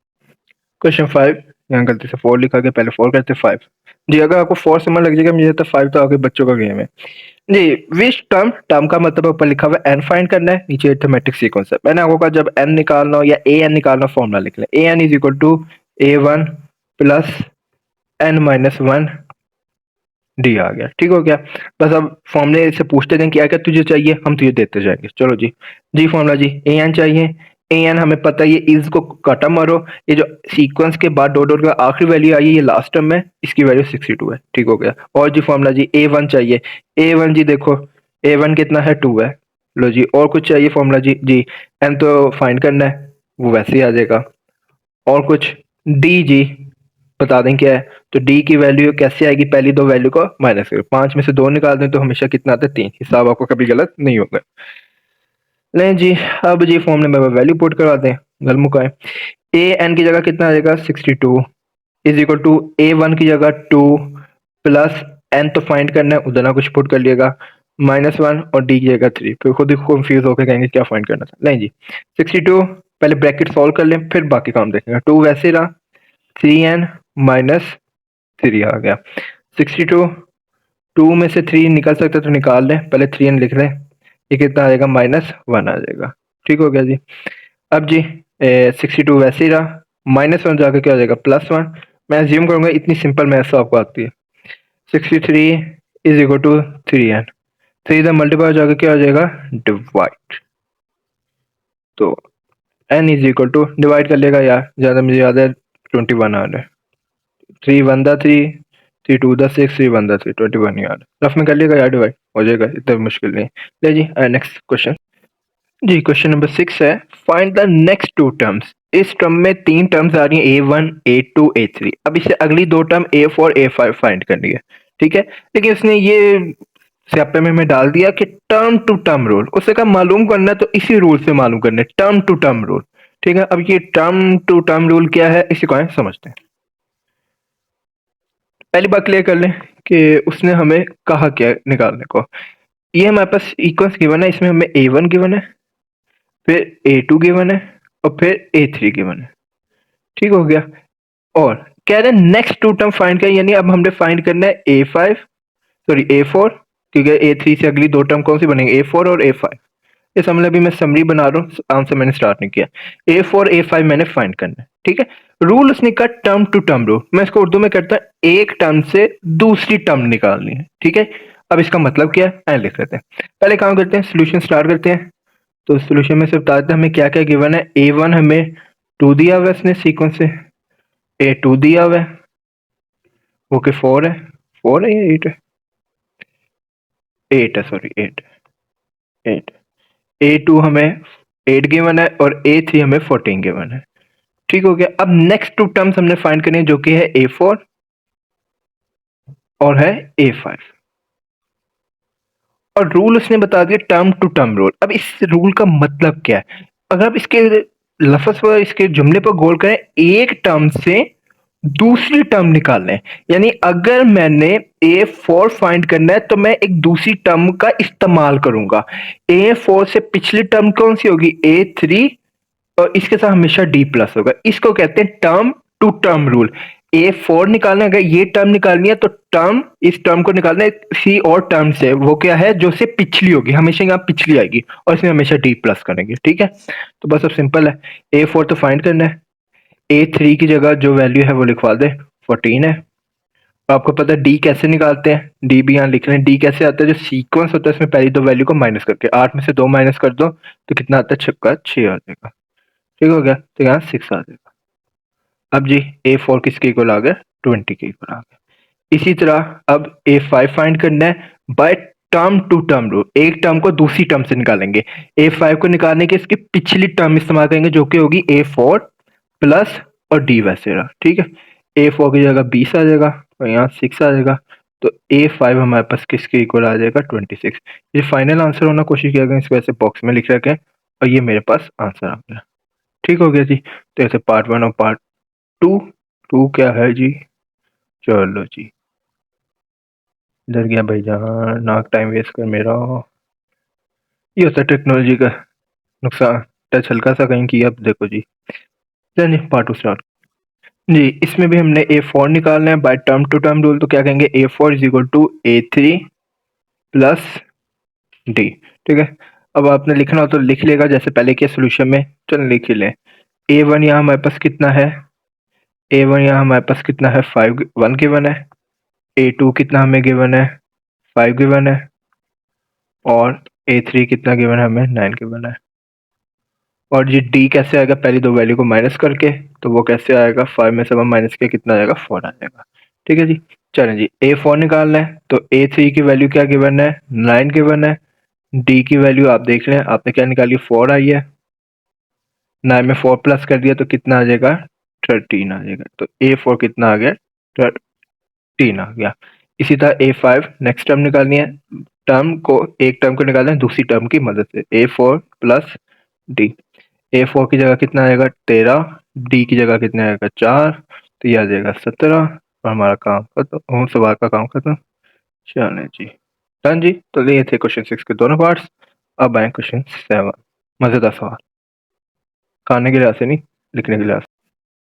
question 5। यहाँ गलती से 4 लिखा गया, पहले 4 करते 5 जी। अगर आपको 4 समझ लग जाएगा मुझे तो 5 तो आगे बच्चों का गेम है जी। विच टर्म, टर्म का मतलब ऊपर लिखा हुआ है n फाइंड करना है, नीचे अरिथमेटिक सीक्वेंस है। मैंने आपको कहा जब n निकालना हो या a n निकालना हो फॉर्मूला लिख लें, a n is equal to a1 plus n -1 D आ गया, ठीक हो गया। बस अब फॉर्मूले से पूछते जाएं क्या क्या तुझे चाहिए, हम तुझे देते जाएंगे। चलो जी, जी फॉर्मूला जी, ए एन चाहिए, ए एन हमें पता है, ये इज को काटा मारो, ये जो सीक्वेंस के बाद डॉट डॉट का आखिरी वैल्यू आई है ये लास्ट टर्म है, इसकी वैल्यू 62 है, ठीक हो गया। और जी फॉर्मूला जी, ए वन चाहिए, ए वन जी देखो ए वन कितना है 2 है, लो जी। और कुछ चाहिए फॉर्मूला जी, जी एन तो फाइंड करना है, वो वैसे ही आ जाएगा। और कुछ, डी जी बता दें क्या है, तो डी की वैल्यू कैसे आएगी, पहली दो वैल्यू को माइनस करो, 5 में से 2 निकाल दें तो हमेशा कितना आता है 3, हिसाब आपको कभी गलत नहीं होगा। नहीं जी, अब जी फॉर्मूले में वैल्यू पुट करवा दें, गल मुकाए। ए एन की जगह कितना आ जाएगा 62 is equal to A one की जगह 2 प्लस एन तो फाइंड करना है, उधर ना कुछ पुट कर लिएगा, -1 और डी की जगह 3, फिर खुद ही कंफ्यूज होकर कहेंगे क्या फाइंड करना था। नहीं जी, 62 पहले ब्रैकेट सॉल्व कर लें फिर बाकी काम देखेंगे। 2 वैसे रहा, 3n 3 आ गया। 62 2 में से 3 निकल सकता है तो निकाल लें, पहले 3 लिख लें। ये कितना आ जाएगा, -1 आ जाएगा। ठीक हो गया जी। अब जी 62 वैसे ही रहा, -1 जाकर क्या हो जाएगा, +1। मैं अज्यूम करूंगा इतनी सिंपल मैथ्स तो आपको आती है। 63 इज इक्वल टू 3n, 3 का मल्टीप्लाई जाकर क्या हो जाएगा, डिवाइड। तो n is equal to, divide कर लेगा यार, ज़्यादा मुझे याद है 21 आ रहा है। 3 1 दा 3, 3 2 दा 6, 3 1 दा 3, 21 यार। रफ में कर लेगा यार, डिवाइड हो जाएगा, इतना मुश्किल नहीं। ले जी नेक्स्ट क्वेश्चन। जी क्वेश्चन नंबर 6 है, find the next two terms. इस टर्म में 3 टर्म्स आ रही हैं, A1 A2 A3। अब इससे अगली 2 टर्म A4 A5 फाइंड करनी है। ठीक है, लेकिन उसने ये स्यापे में हमें डाल दिया कि टर्म टू टर्म रूल। उससे कहा मालूम करना है तो इसी रूल से मालूम करना है, टर्म टू टर्म रूल। ठीक है, अब ये टर्म टू टर्म रूल क्या है, इसी को समझते हैं। पहली बात क्लियर कर लें कि उसने हमें कहा क्या है निकालने को। ये हमारे पास इक्वल्स गिवन है, इसमें हमें A1 गिवन है, फिर A2 गिवन है, और फिर A3 गिवन है। ठीक हो गया। और कह रहे हैं नेक्स्ट टू टर्म फाइंड कर, यानी अब हमने फाइंड करना है A4, क्योंकि A3 से अगली 2 टर्म कौन सी बनेंगे, A4 और A5। ये समझ अभी मैं समरी बना रहा हूँ, आंसर मैंने स्टार्ट नहीं किया। A4 A5 मैंने फाइंड करना है। ठीक है, रूल उसने कहा टर्म टू टर्म रूल। मैं इसको उर्दू में करता हूँ, एक टर्म से दूसरी टर्म निकालनी है। ठीक है, अब इसका मतलब क्या है लिख लेते हैं। पहले काम करते हैं, सोल्यूशन स्टार्ट करते हैं। तो सोल्यूशन में से बता देते हैं हमें क्या क्या गिवन है। A1 हमें 2 दिया हुआ है इसने सीक्वेंस से, A2 दिया हुआ है, ओके 4 है या 8 है, 8 है, सॉरी 8 A2 हमें 8 गिवन है और A3 हमें 14 गिवन है। ठीक हो गया। अब नेक्स्ट टू टर्म्स हमने फाइंड करनी है, जो कि है A4 और है A5। और रूल उसने बता दिया टर्म टू टर्म रूल। अब इस रूल का मतलब क्या है, अगर आप इसके लफ्ज पर, इसके जुमले पर गौर करें, एक टर्म से दूसरी टर्म निकालना है। यानी अगर मैंने A4 फाइंड करना है तो मैं एक दूसरी टर्म का इस्तेमाल करूंगा। A4 से पिछली टर्म कौन सी होगी, A3, और इसके साथ हमेशा D प्लस होगा। इसको कहते हैं term to term rule. A4 निकालना है, अगर ये टर्म निकालनी है तो टर्म, इस टर्म को निकालना है सी और टर्म से, वो क्या है, जो से पिछली होगी, हमेशा यहाँ पिछली आएगी, और इसमें हमेशा D प्लस करेंगे। ठीक है, तो बस अब सिंपल है। A4 तो फाइंड करना है, A3 की जगह जो वैल्यू है वो लिखवा दे, 14 है। आपको पता है डी कैसे निकालते हैं, डी भी यहाँ लिख रहे हैं। डी कैसे आता है, जो सीक्वेंस होता है इसमें पहली 2 वैल्यू को माइनस करके, 8 में से 2 माइनस कर दो तो कितना आता है, 6 आ जाएगा। ठीक हो गया, तो यहाँ 6 आ जाएगा। अब जी A4 किसके इक्वल आ गया, 20 के इक्वल आ गया। इसी तरह अब A5 फाइंड करना है by term to term rule. एक टर्म को दूसरी टर्म से निकालेंगे। A5 को निकालने के इसकी पिछली टर्म इस्तेमाल करेंगे, जो कि होगी A4 प्लस और D वैसे रहा। ठीक है, A4 की जगह 20 आ जाएगा और यहाँ 6 आ जाएगा। तो A5 हमारे पास किसके इक्वल आ जाएगा, 26। ये फाइनल आंसर होना कोशिश किया गया, इस वजह से बॉक्स में लिख रखें, और ये मेरे पास आंसर आ गया। ठीक हो गया जी। तो ऐसे पार्ट 1 और पार्ट 2, 2 क्या है जी, चलो जी, डर गया भाई जहाँ, नाक टाइम वेस्ट कर मेरा। ये होता है टेक्नोलॉजी का नुकसान, टच हल्का सा कहीं किया, अब देखो जी। चलिए पार्ट 2 स्टार्ट। जी इसमें भी हमने A4 निकालना है by term to term rule. तो क्या कहेंगे, A4 is equal to A3 plus D। ठीक है, अब आपने लिखना हो तो लिख लेगा जैसे पहले के सोल्यूशन में। चलो लिख ही लें। A1 यहाँ हमारे पास कितना है, A1 यहाँ हमारे पास कितना है, 1 गिवन है। A2 कितना हमें गिवन है, 5 गिवन है। और A3 कितना गिवन है हमें, 9 गिवन है। और ये D कैसे आएगा, पहली 2 वैल्यू को माइनस करके, तो वो कैसे आएगा, 5 में से 1 माइनस किया कितना आएगा, 4 आ जाएगा। ठीक है जी। चलें जी, A4 निकालना है तो A3 की वैल्यू क्या गिवन है, 9 गिवन है। D की वैल्यू आप देख लें, आपने क्या निकाली, 4 आई है। 9 में 4 प्लस कर दिया तो कितना आ जाएगा, 13 आ जाएगा। तो A4 कितना आ गया, 13 आ गया। इसी तरह A5 नेक्स्ट टर्म निकालनी है, टर्म को, एक टर्म को निकालना है दूसरी टर्म की मदद से, A4 प्लस D। A4 की जगह कितना आएगा, 13, D की जगह कितना आएगा, 4, तो ये आ जाएगा 17, और हमारा काम खत्म, सवाल का काम खत्म। चलें जी, डन जी। तो ये थे क्वेश्चन 6 के दोनों पार्ट्स। अब आए क्वेश्चन 7, मजेदार सवाल, खाने के लिहाज से नहीं, लिखने के लिहाज से।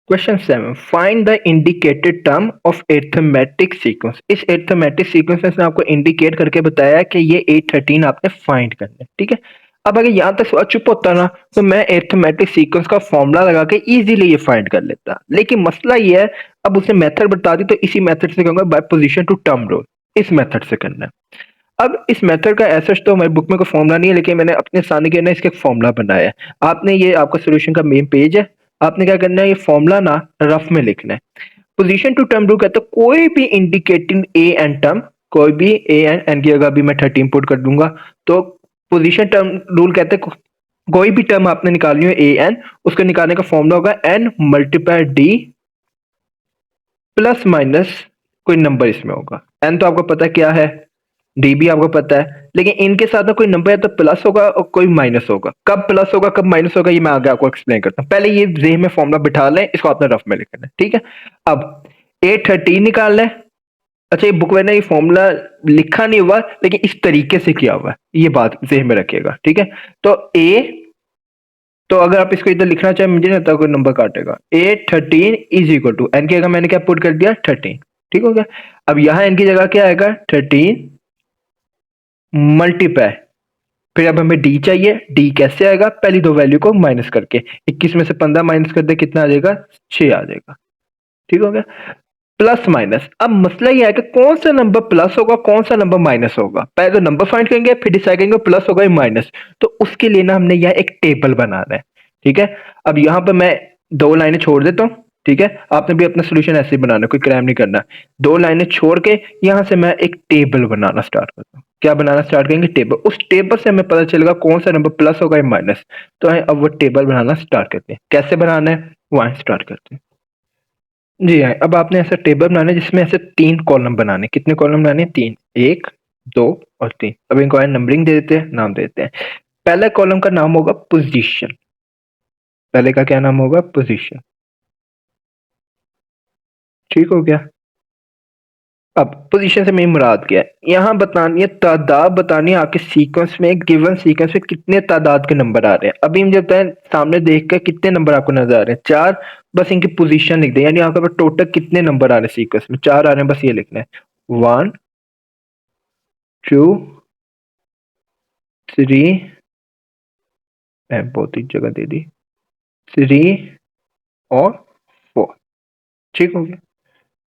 Question 7 find the indicated term of arithmetic sequence. इस अरिथमेटिक सीक्वेंस में इसने आपको इंडिकेट करके बताया कि ये 813 आपने फाइंड करना है, ठीक है। अब अगर यहां तक सवाल चुप होता ना तो मैं अरिथमेटिक सीक्वेंस का फॉर्मूला लगा के इजीली ये फाइंड कर लेता, लेकिन मसला ये है अब उसने मेथड बता दी तो इसी मेथड से कहूंगा by position to term rule, इस मेथड से करना है। अब इस मेथड का ऐसा तो हमारी बुक में कोई फॉर्मूला नहीं है, लेकिन मैंने अपने सामने के ना इसका एक फॉर्मूला बनाया है। आपने ये आपका सोल्यूशन का मेन पेज है, आपने क्या करना है ये फॉर्मूला ना रफ में लिखना है। पोजीशन टू टर्म रूल कहता है कोई भी इंडिकेटिंग ए एन टर्म, कोई भी ए एन की जगह भी मैं 13 पुट कर दूंगा, तो पोजीशन टर्म रूल कहते हैं कोई भी टर्म आपने निकाली हो ए एन, उसका निकालने का फॉर्मूला होगा N multiply D plus minus कोई नंबर इसमें होगा। एन तो आपको पता है क्या है, डी भी आपको पता है, लेकिन इनके साथ में कोई नंबर है तो प्लस होगा और कोई माइनस होगा। कब प्लस होगा कब माइनस होगा ये मैं आगे आपको एक्सप्लेन करता हूँ, पहले ये जेह में फॉर्मूला बिठा लें, इसको आपने रफ में लिखना है, ठीक है। अब 813 निकाल लें। अच्छा ये बुक में ना ये फॉर्मूला लिखा नहीं हुआ लेकिन इस तरीके से किया हुआ है, ये बात जेह में रखिएगा, ठीक है। तो ए, तो अगर आप इसको इधर लिखना चाहे मुझे नहीं लगता कोई नंबर काटेगा। 813 इज इक्वल टू एन की जगह मैंने क्या पुट कर दिया 13, ठीक हो गया। अब यहां एन की जगह क्या आएगा 13 मल्टीप्लाई, फिर अब हमें डी चाहिए, डी कैसे आएगा पहली दो वैल्यू को माइनस करके, 21 में से 15 माइनस कर दे कितना आ जाएगा 6 आ जाएगा, ठीक हो गया। प्लस माइनस, अब मसला ये है कि कौन सा नंबर प्लस होगा कौन सा नंबर माइनस होगा, पहले तो नंबर फाइंड करेंगे फिर डिसाइड करेंगे प्लस होगा या माइनस, तो उसके लिए ना हमने यह एक टेबल बनाना है, ठीक है। अब यहां पर मैं दो लाइनें छोड़ देता हूं, ठीक है, आपने भी अपना सोल्यूशन ऐसे ही बनाना, कोई क्राइम नहीं करना। दो लाइनें छोड़ के यहां से मैं एक टेबल बनाना स्टार्ट करता हूं। क्या बनाना स्टार्ट करेंगे टेबल, उस टेबल से हमें पता चलेगा कौन सा नंबर प्लस होगा या माइनस, तो अब वो टेबल बनाना स्टार्ट करते हैं। कैसे बनाना है वहां स्टार्ट करते हैं। जी हाँ, अब आपने ऐसा टेबल बनाना है जिसमें ऐसे 3 कॉलम बनाने, कितने कॉलम बनाने हैं 3, 1 2 और 3। अब इनको नंबरिंग दे देते हैं, नाम दे देते हैं। पहला कॉलम का नाम होगा पोजीशन, पहले का क्या नाम होगा पोजीशन, ठीक हो गया। अब पोजीशन से मेरी मुराद क्या है, यहाँ बतानी है तादाद, बतानी है आपके सीक्वेंस में गिवन सीक्वेंस में कितने तादाद के नंबर आ रहे हैं। अभी मुझे बताएं सामने देख कर कितने नंबर आपको नजर आ रहे हैं 4, बस इनकी पोजीशन लिख दें, यानी आपके पास टोटल कितने नंबर आ रहे हैं सीक्वेंस में 4 आ रहे हैं, बस ये लिखना है 1 2 3, बहुत ही जगह दे दी 3 और 4, ठीक हो गया।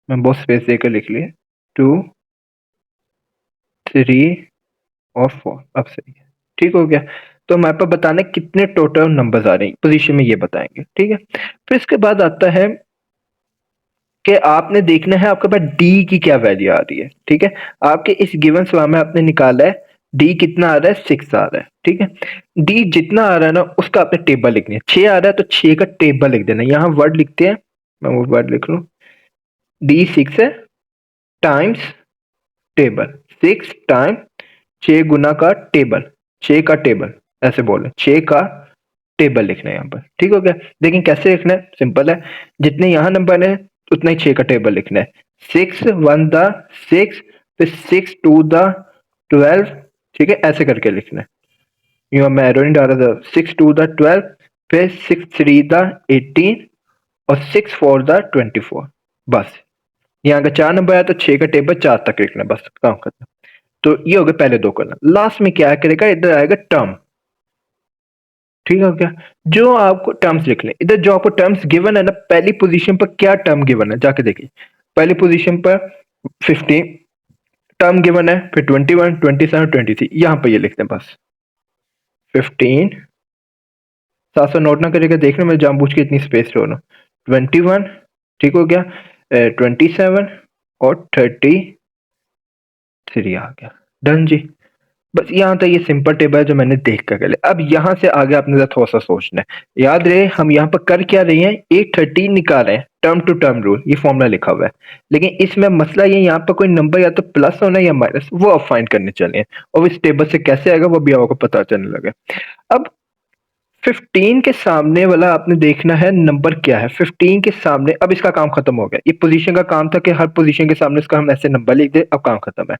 मैं बहुत स्पेस देकर लिख लिया 2 3 और 4, अब सही है, ठीक हो गया। तो हमारे पास बताना है कितने टोटल नंबर्स आ रहे हैं पोजीशन में, ये बताएंगे, ठीक है। फिर इसके बाद आता है कि आपने देखना है आपके पास डी की क्या वैल्यू आ रही है, ठीक है। आपके इस गिवन सवाल में आपने निकाला है डी कितना आ रहा है 6 आ रहा है, ठीक है। डी जितना आ रहा है ना उसका आपने टेबल लिखनी है, 6 आ रहा है तो 6 का टेबल लिख देना, यहाँ वर्ड लिखते हैं, मैं वो वर्ड लिख लूं, डी 6 है टाइम्स टेबल, 6 टाइम 6 गुना का टेबल, 6 का टेबल, ऐसे बोले 6 का टेबल लिखना है यहाँ पर, ठीक हो गया। लेकिन कैसे लिखना है सिंपल है, जितने यहाँ नंबर है उतना ही 6 का टेबल लिखना है। 6 1 द 6, फिर 6 2 द 12, ठीक है, ऐसे करके लिखना है। यूं मैं एरो नहीं डाल रहा था, 6 2 द 12, फिर 6 3 द 18 और 6 4 द 24, बस यहाँ का 4 नंबर है तो 6 का टेबल 4 तक लिखना है, बस काम खत्म। तो ये हो गए पहले दो कॉलम। लास्ट में क्या करेगा, इधर आएगा टर्म, ठीक है क्या, जो आपको टर्म्स लिख लें इधर, जो आपको टर्म्स गिवन है ना पहली पोजीशन पर क्या टर्म गिवन है जाके देखिए, पहली पोजीशन पर 15 टर्म गिवन है, फिर 21 27 23, यहां पर ये लिखते हैं बस 15, साथ साथ नोट ना करेगा, देखना मैं जानबूझ के इतनी स्पेस छोड़ रहा हूँ, 21, ठीक हो गया, 27 और 33 आ गया, डन जी। बस यहाँ तक ये सिंपल टेबल है जो मैंने देख कर कर लिया। अब यहाँ से आगे आपने थोड़ा सा सोचना है, याद रहे हम यहाँ पर कर क्या रहे हैं 813 निकाल रहे हैं, टर्म टू टर्म रूल, ये फॉर्मूला लिखा हुआ है, लेकिन इसमें मसला ये यहाँ पर कोई नंबर या तो प्लस होना है या माइनस, वो आप फाइंड करने चले हैं, और इस टेबल से कैसे आएगा वो भी आपको पता चलने लगे। अब 15 के सामने वाला आपने देखना है नंबर क्या है, 15 के सामने, अब इसका काम खत्म हो गया, ये पोजीशन का काम था कि हर पोजीशन के सामने इसका हम ऐसे नंबर लिख दे, अब काम खत्म है।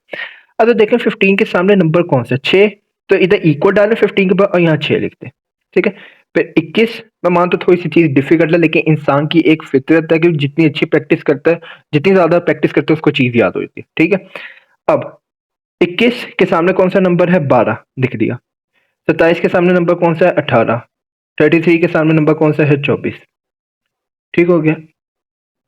अब तो देखें 15 के सामने नंबर कौन सा 6, तो इधर इक्वल डालें 15 के बाद और यहाँ 6 लिखते हैं, ठीक है। फिर 21 मैं मानता हूँ थोड़ी सी चीज डिफिकल्ट है, लेकिन इंसान की एक फितरत है कि जितनी अच्छी प्रैक्टिस करता है, जितनी ज्यादा प्रैक्टिस करता है उसको चीज याद होती है। ठीक है, अब 21 के सामने कौन सा नंबर है? 12 लिख दिया। 27 के सामने नंबर कौन सा है? 18। 33 के सामने नंबर कौन सा है? 24। ठीक हो गया।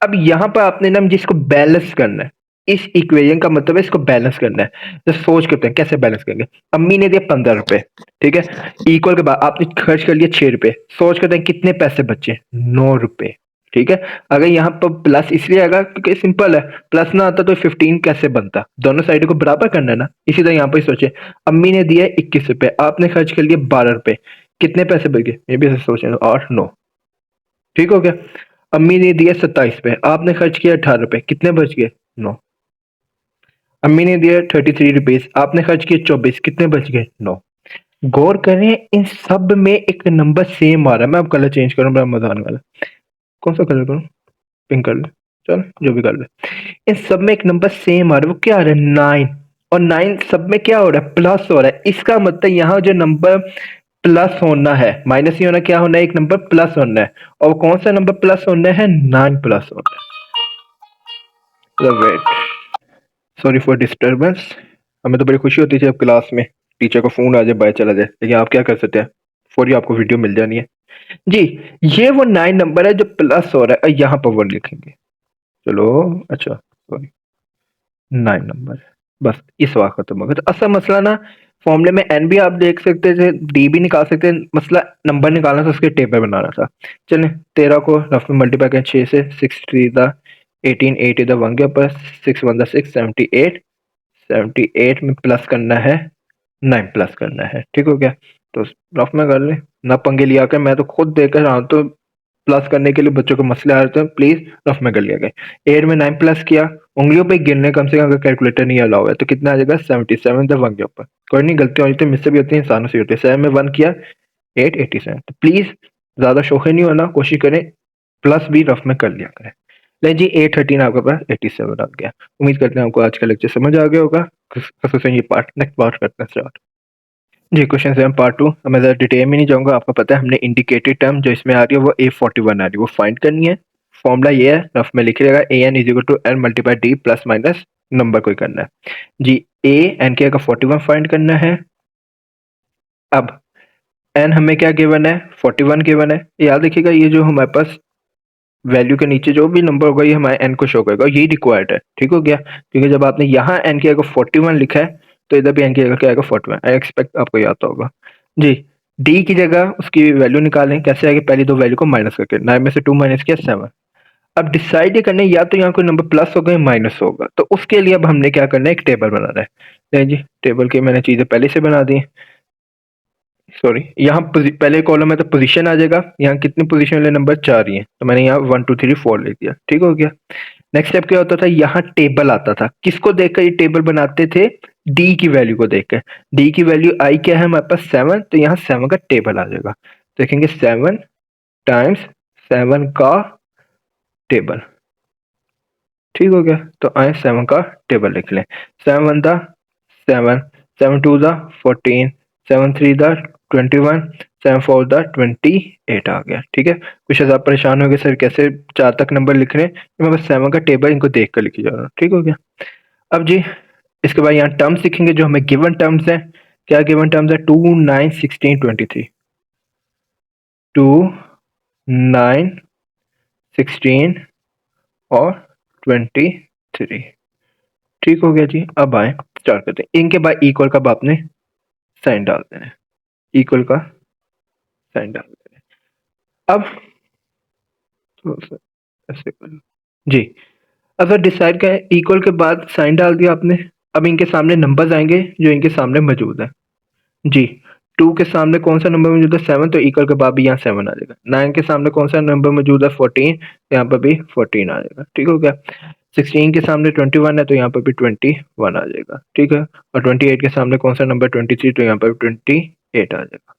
अब यहाँ पर आपने ना जिसको बैलेंस करना है, इस इक्वेशन का मतलब है इसको बैलेंस करना है। तो सोच करते हैं कैसे बैलेंस करेंगे। अम्मी ने दिया 15 रुपए, ठीक है, इक्वल के बाद आपने खर्च कर लिया 6 रुपए। सोच करते हैं कितने पैसे बचे? 9 रुपए। ठीक है, अगर यहाँ पर प्लस इसलिए आएगा क्योंकि सिंपल है, प्लस ना आता तो 15 कैसे बनता? दोनों साइड को बराबर करना है ना। इसी तरह यहाँ पर सोचे, अम्मी ने दिया 21 रुपए, आपने खर्च कर लिया 12 रुपए, कितने पैसे बच गए? ये भी ऐसे सोचें, 8 9। ठीक हो गया। अम्मी ने दिया 27 रुपए, आपने खर्च किया 18 रुपए, कितने बच गए? 9। अम्मी ने दिया 33 रुपीज, आपने खर्च किए 24, कितने बच गए? 9। गौर करें इन सब में एक नंबर सेम आ रहा है। मैं अब कलर चेंज करूं, बड़ा मजा आने वाला है। कौन सा कलर करूं? पिंक कर ले, चल जो भी कर ले। इन सब में एक नंबर सेम आ रहा है, वो क्या आ रहा है? 9। और 9 सब में क्या हो रहा है? प्लस हो रहा है। इसका मतलब यहाँ जो नंबर प्लस होना है, माइनस नहीं होना, क्या होना है? एक नंबर प्लस होना है। और कौन सा नंबर प्लस होना है? 9 प्लस होना है। Wait, sorry for disturbance. हमें तो बड़ी खुशी होती थी जब क्लास में टीचर को फोन आ जाए, बाय चला जाए, लेकिन आप क्या कर सकते हैं, फौरी आपको वीडियो मिल जानी है। जी, ये वो 9 नंबर है जो प्लस हो रहा है, और यहाँ पर 1 लिखेंगे। चलो, अच्छा सॉरी, 9 नंबर, बस इस बात खत्म हो गया। तो असल मसला ना, फॉर्मूले में एन भी आप देख सकते थे, डी भी निकाल सकते हैं, मसला नंबर निकालना था, उसके टेबल बनाना था। चलें, 13 को रफ में मल्टीप्लाई करें 6 से, 6 3 द 18, 8 इधर 1 के ऊपर, 6 1 द 6, 78। 78 में प्लस करना है, 9 प्लस करना है। ठीक हो गया, तो रफ में कर ले, ना पंगे लिया कर, मैं तो खुद देकर रहा हूं, तो प्लस करने के लिए बच्चों को मसले आ रहे थे, प्लीज रफ में कर लिया गया। 8 में 9 प्लस किया, उंगलियों पे गिनने कम से कम, अगर कैलकुलेटर नहीं अलाउ है तो कितना आ जाएगा? 77 द 1 के ऊपर। कोई नहीं, गलती होती है, मुझसे भी होती है, इंसानों से होती है। 7 में 1 किया, 8 87। तो प्लीज ज्यादा शोखे नहीं होना, कोशिश करें प्लस भी रफ में कर लिया करें। ले जी, 813 आपके पास 87 आ गया। उम्मीद करते हैं आपको आज का लेक्चर समझ आ गया होगा। खसूसन ये पार्ट, नेक्स्ट पार्ट करते हैं स्टार्ट। जी, क्वेश्चन 7 पार्ट 2। मैं ज़्यादा डिटेल में नहीं जाऊंगा, आपको पता है हमने इंडिकेटेड टर्म जो इसमें आ रही है वो A41 आ रही है, वो फाइंड करनी है। फॉर्मूला ये है, रफ में लिख लेगा, A N is equal to N multiply D plus minus number कोई करना है। जी, ए एन के का 41 फाइंड करना है। अब एन हमें क्या गिवन है? 41 गिवन है। याद रखिएगा, ये जो हमारे पास वैल्यू के नीचे जो भी नंबर होगा ये हमारे एन को शो करेगा, यही रिक्वायर्ड है। ठीक हो गया, क्योंकि जब आपने यहाँ एन की जगह 41 लिखा है, तो इधर भी एन की जगह क्या आएगा? 41। आई एक्सपेक्ट आपको याद होगा। जी, डी की जगह उसकी वैल्यू निकालें, कैसे आएगी? पहली दो वैल्यू को माइनस करके, 9 में से 2 माइनस किया 7। अब डिसाइड ये करना है, या तो यहाँ कोई नंबर प्लस होगा या माइनस होगा, तो उसके लिए अब हमने क्या करना है? एक टेबल बनाना है। नहीं जी, टेबल की मैंने चीजें पहले से बना दी। सॉरी, यहाँ पहले कॉलम में तो पोजीशन आ जाएगा, यहाँ कितनी पोजीशन वाले नंबर? 4 ही है, तो मैंने यहाँ 1 2 3 4 लिख दिया। ठीक हो गया। नेक्स्ट स्टेप क्या होता था? यहाँ टेबल आता था, किसको देखकर ये टेबल बनाते थे? डी की वैल्यू को देखकर। डी की वैल्यू आई क्या है हमारे पास? 7, तो यहाँ 7 का टेबल आ जाएगा। देखेंगे 7 टाइम्स 7 का टेबल। ठीक हो गया, तो आए 7 का टेबल लिख लें। 7 1 दा 7, 7 2 दा 14, 7 3 दा 21, 7 4 दा 28 आ गया। ठीक है, कुछ आप परेशान हो गए सर कैसे 4 तक नंबर लिख रहे हैं? मैं बस 7 का टेबल इनको देख कर लिखी जा रहा हूँ। ठीक हो गया। अब जी, इसके बाद यहाँ टर्म्स लिखेंगे जो हमें गिवन टर्म्स हैं। क्या गिवन टर्म्स है? 2 9 16 23। 2 9 16 और 23। ठीक हो गया जी। अब आए स्टार्ट करते हैं। इनके बाद इक्वल का आपने साइन डाल देना है, इक्वल का साइन डाल देना है। अब थोड़ा सा ऐसे करो जी। अगर डिसाइड का इक्वल के बाद साइन डाल दिया आपने, अब इनके सामने नंबर्स आएंगे जो इनके सामने मौजूद है। जी, 2 के सामने कौन सा नंबर मौजूद है? 7, तो इक्वल के बाद भी यहाँ 7 आ जाएगा। 9 के सामने कौन सा नंबर मौजूद है? 14, तो यहाँ पर भी 14 आ जाएगा। ठीक हो गया। 16 के सामने 21 है, तो यहाँ पर भी 21 आ जाएगा। ठीक है, और 28 के सामने कौन सा नंबर? 23, तो यहाँ पर 28 आ जाएगा,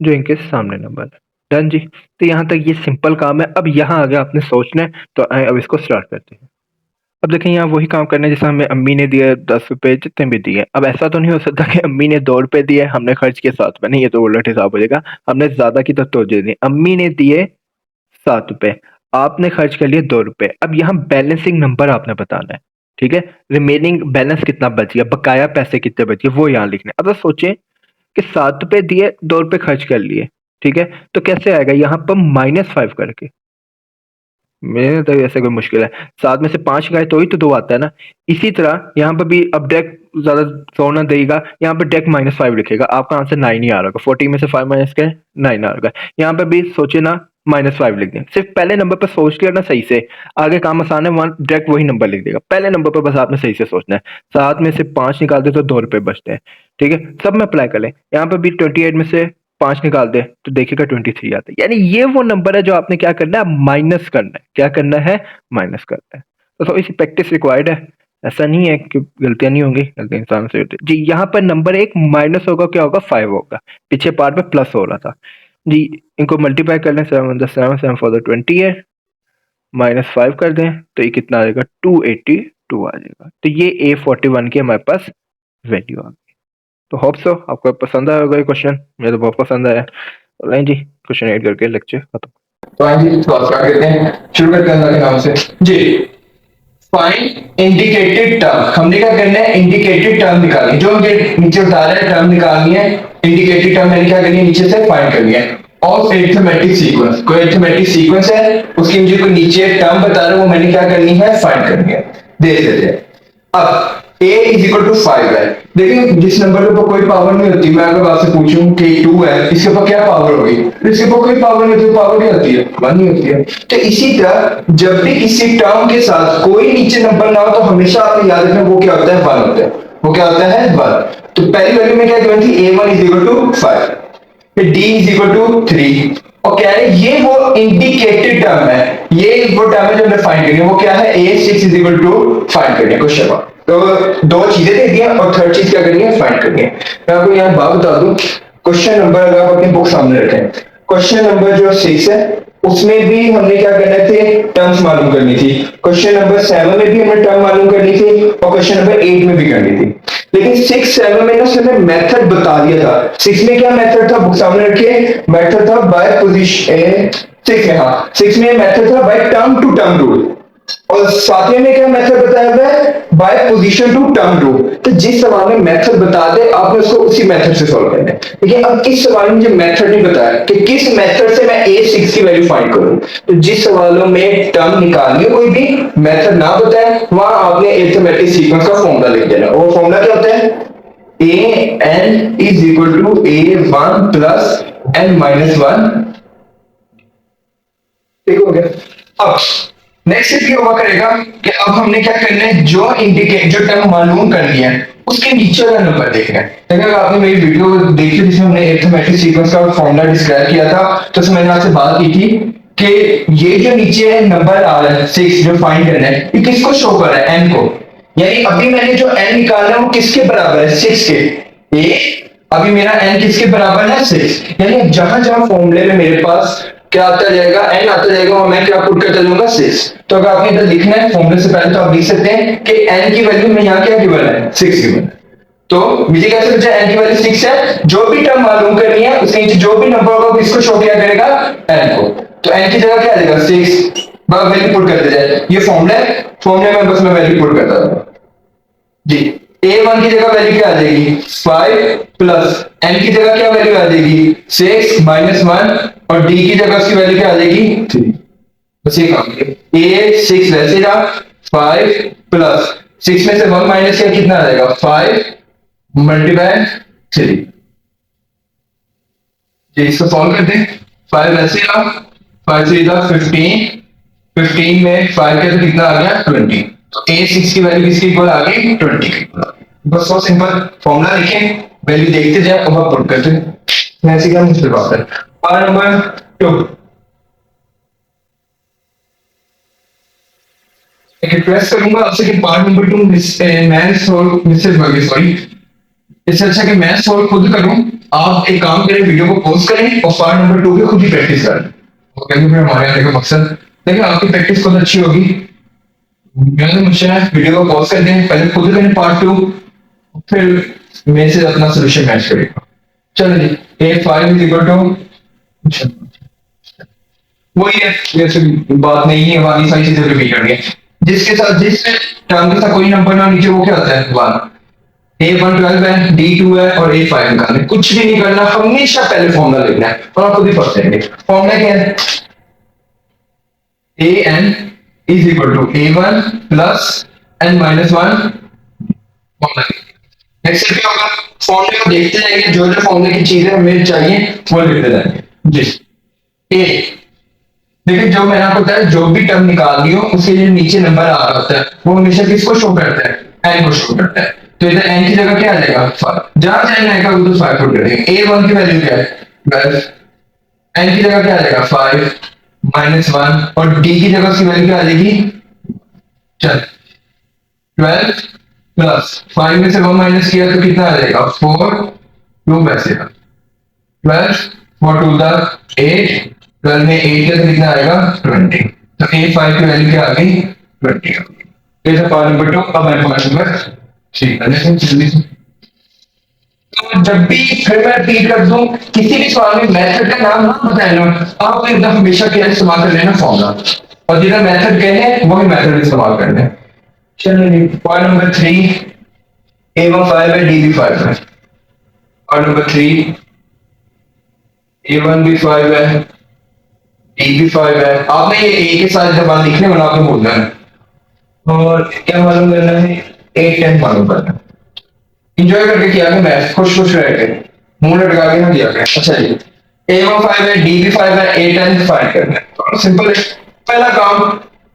जो इनके सामने नंबर है। डन जी। तो यहाँ तक ये सिंपल काम है। अब यहाँ आ गया आपने सोचना है, तो आए अब इसको स्टार्ट करते हैं। अब देखें यहाँ वही काम करना है जैसे हमें अम्मी ने दिया 10 रुपए जितने भी दिए। अब ऐसा तो नहीं हो सकता कि अम्मी ने 2 रुपए दिए हमने खर्च किए 7 रुपए, नहीं ये तो उलट हिसाब हो जाएगा। हमने ज्यादा की तरफ तवज्जो दी, अम्मी ने दिए 7 रुपए, आपने खर्च कर लिए 2 रुपए। अब यहाँ बैलेंसिंग नंबर आपने बताना है, ठीक है। रिमेनिंग बैलेंस कितना बच गया, बकाया पैसे कितने बच गए वो यहाँ लिखने। अब आप सोचें कि 7 रुपए दिए 2 रुपए खर्च कर लिए, ठीक है, तो कैसे आएगा यहाँ पर -5 करके। मेरे तो ऐसे कोई मुश्किल है, 7 में से 5 गए तो ही तो 2 आता है ना। इसी तरह यहाँ पर भी अब डायरेक्ट ज्यादा जोर ना देगा, यहाँ पर डायरेक्ट -5 लिखेगा, आपका आंसर 9 ही आ रहा होगा। 40 में से 5 माइनस करें 9 आ रहा होगा। यहाँ पर भी सोचे ना -5 लिख दें, सिर्फ पहले नंबर पर सोच लिया ना सही से, आगे काम आसान है, वहां डायरेक्ट वही नंबर लिख देगा। पहले नंबर पर बस आपने सही से सोचना है। 7 में से 5 निकाल दे तो 2 रुपए बचते हैं, ठीक है। सब में अप्लाई कर लें। यहाँ पर भी 28 में से 5 निकाल दे तो देखिएगा 23 आता है। यानी ये वो नंबर है जो आपने क्या करना है, माइनस करना है। क्या करना है, माइनस करना है। तो थोड़ी सी प्रैक्टिस रिक्वायर्ड है, ऐसा नहीं है कि गलतियां नहीं होंगी, गलतियां इंसान से होती है जी। यहाँ पर नंबर एक माइनस होगा, क्या होगा 5 होगा, पीछे पार्ट में प्लस हो रहा था जी। इनको मल्टीप्लाई कर लें, 7 7 7 4 20 है, -5 कर दें तो ये कितना आ जाएगा 282 आ जाएगा। तो ये A41 की हमारे पास वैल्यू आ गई। तो होप सो आपको पसंद आया होगा ये क्वेश्चन, मुझे तो बहुत पसंद आया। लाइन जी क्वेश्चन ऐड करके लेक्चर खत्म। तो हाँ जी, तो स्टार्ट करते हैं, शुरू करते हैं अल्लाह के नाम से जी। फाइंड इंडिकेटेड टर्म, हमने क्या करना है, इंडिकेटेड टर्म निकालनी, जो मुझे नीचे बता रहा है टर्म निकालनी है। इंडिकेटेड टर्म मैंने क्या करनी है, नीचे से फाइंड करनी है। ऑफ अरिथमेटिक सीक्वेंस, कोई अरिथमेटिक सीक्वेंस है, उसकी मुझे कोई नीचे टर्म बता रहा है, वो मैंने क्या करनी है, फाइंड करनी है। देख लेते हैं। अब a इज इक्वल टू 5 है। देखिए जिस नंबर के ऊपर कोई पावर नहीं होती, मैं अगर आपसे पूछूं कि 2 है, इसके ऊपर क्या पावर होगी, इसके ऊपर कोई पावर नहीं होती, पावर नहीं होती है, 1 नहीं होती है। तो इसी तरह जब भी किसी टर्म के साथ कोई नीचे नंबर ना हो तो हमेशा आपको याद रखना वो क्या होता है, 1 होता है। वो क्या होता है, 1। तो पहली वैल्यू में क्या गिवन थी, a1 इज इक्वल टू 5, फिर d इज इक्वल टू 3, और कह रहे ये वो इंडिकेटेड टर्म है, ये वो टर्म है जो हमने फाइंड करनी है, वो क्या है, a6 is equal to find करनी है क्वेश्चन का। तो 2 चीजें दे दी हैं और थर्ड चीज क्या करनी है, फाइंड करनी है। मैं आपको यहाँ बात बता दूं, क्वेश्चन नंबर अगर आप अपनी बुक सामने रखें, क्वेश्चन नंबर जो 6 है उसमें भी हमने क्या करना थे, टर्म्स मालूम करनी थी। क्वेश्चन नंबर 7 में भी हमें टर्म मालूम करनी थी और क्वेश्चन नंबर 8 में भी करनी थी। लेकिन 6 7 में ना उसने मेथड बता दिया था। 6 में क्या मेथड था, बुक सामने रखिए, मेथड था बाय पोजीशन। 6 में, हाँ 6 में मेथड था by term to term rule, और 7वें में क्या मेथड बताया हुआ है, by position to term rule. तो जिस सवाल में मेथड बता दे आपने उसको उसी मेथड से सॉल्व करना है। लेकिन अब इस सवाल में मुझे मेथड नहीं बताया कि किस मेथड से मैं a6 की वैल्यू फाइंड करूं। तो जिस सवालों में टर्म निकालनी है कोई भी मेथड ना बताए, वहां आपने अरिथमेटिक सीक्वेंस का फॉर्मूला लिख देना। वो फॉर्मूला क्या होता है, an is equal to a1 plus n minus 1। ठीक हो गया। अब नेक्स्ट स्टेप ये हुआ करेगा कि अब हमने क्या करना है, जो टर्म मालूम करनी है उसके नीचे वाला नंबर देखना है। अगर आपने मेरी वीडियो देखी जिसमें हमने अरिथमेटिक सीक्वेंस का फॉर्मूला डिस्क्राइब किया था, तो उसमें मैंने आपसे बात की थी कि ये जो नीचे नंबर आ रहा है 6 जो फाइंड करना है, ये किसको शो कर रहा है, n को। यानी अभी मैंने जो n निकालना है वो किसके बराबर है, 6 के। अभी मेरा n किसके बराबर है, 6। यानी जहां जहां फॉर्मूले में मेरे पास क्या आता जाएगा, n आता जाएगा, और मैं क्या पुट करता जाऊंगा, 6। तो अगर आपने इधर लिखना है फॉर्मूले से पहले तो आप लिख सकते हैं कि n की वैल्यू में यहाँ क्या गिवन है, 6 गिवन है। तो मुझे कैसे बचा, n की वैल्यू 6 है, जो भी टर्म मालूम करनी है उसके नीचे जो भी नंबर होगा किसको शो किया करेगा, n को। तो n की जगह क्या आ जाएगा, 6, बस वैल्यू पुट करते जाए। ये फॉर्मूला है, फॉर्मूले में बस मैं वैल्यू पुट करता हूँ जी। a1 की जगह वैल्यू क्या आ जाएगी, 5 प्लस n की जगह क्या वैल्यू आ जाएगी, 6 माइनस 1, और d की जगह उसकी वैल्यू क्या आ जाएगी, 3। बस ये काम किया। a6 वैसे रहा, 5 प्लस 6 में से 1 माइनस किया कितना आ जाएगा, 5 मल्टीप्लाई 3 जी। इसको सॉल्व करते हैं। 5 वैसे रहा, 5 3 था 15, 15 में 5 के तो कितना आ गया, 20। तो a6 की वैल्यू किसकी इक्वल आ गई, 20 की। बस सो सिंपल, फॉर्मूला लिखें, वैल्यू देखते जाए और पुट करते हैं। ऐसी क्या मुश्किल बात है। पार्ट नंबर 2, एक रिक्वेस्ट करूंगा आपसे कि part number 2 math solve Mrs Varghese, sorry, इससे अच्छा कि मैं सॉल्व खुद करूं। आप एक काम करें, वीडियो को पॉज करें और पार्ट नंबर 2 की खुद ही प्रैक्टिस करें। क्योंकि हमारे आने का मकसद देखिए आपकी प्रैक्टिस खुद अच्छी होगी मैंने मुझे वीडियो को पॉज कर दें, पहले खुद करें पार्ट 2, फिर मेरे से अपना सोल्यूशन मैच करेगा। चलो जी, A5 इज इक्वल टू, वही है, जैसे बात नहीं है, वाली सारी चीजें रिपीट करनी है। जिसके साथ जिस टर्म के साथ कोई नंबर ना नीचे, वो क्या होता है 1। A1 12 है, D2 है और A5 निकालना है। कुछ भी नहीं करना, हमेशा पहले फॉर्मूला लिखना है और आप खुद ही पढ़ जाएंगे। फॉर्मूला क्या है? an is equal to A1 plus n minus 1। Next क्या होगा? फॉर्मूले को देखते जाएंगे, जो जो फॉर्मूले की चीजें हमें चाहिए वो लिखते जाएंगे। जी, ए, देखिए जो मैंने आपको बताया, जो भी टर्म निकाल लियो उसके जो नीचे नंबर आ रहा होता है वो हमेशा किसको शो करता है? एन को शो करता है। तो इधर एन की जगह क्या आ जाएगा? 5। जहां से एन आएगा उधर 5 पुट कर देंगे। A1 की वैल्यू क्या है? 12। एन की जगह क्या आ जाएगा? 5 माइनस 1। और डी की जगह उसकी वैल्यू क्या आ जाएगी? चल 12 प्लस 5 में से 1 माइनस किया तो कितना आ जाएगा? 4। 2 बचेगा। 12 4 2 द 8। 12 में 8 का तो कितना आएगा? 20। तो A5 की वैल्यू क्या आ गई? 20 आ गई। ये था पार्ट नंबर 2। अब मैं पार्ट नंबर 3 जल्दी से। तो जब भी फिर मैं रिपीट कर दूं, किसी भी सवाल में मेथड का नाम ना बताए ना, आप एकदम हमेशा क्या इस्तेमाल कर लेना? फॉर्मूला। और जिधर मेथड गए हैं वही मेथड इस्तेमाल करना है। चलिए पॉइंट नंबर 3, A1 5 है, D भी 5 है। पॉइंट नंबर 3, A1 भी 5 है, D भी 5 है। आपने ये A के साथ जब लिखने वाला आपने बोलना है, और क्या मालूम करना है? 8 10 मालूम करना है। इंजॉय करके किया गया, मैथ खुश खुश रह के, मुंह लटका के ना किया गया। अच्छा जी, A1 5 है, D भी 5 है, A10 फाइंड करना है। तो सिंपल है। पहला काम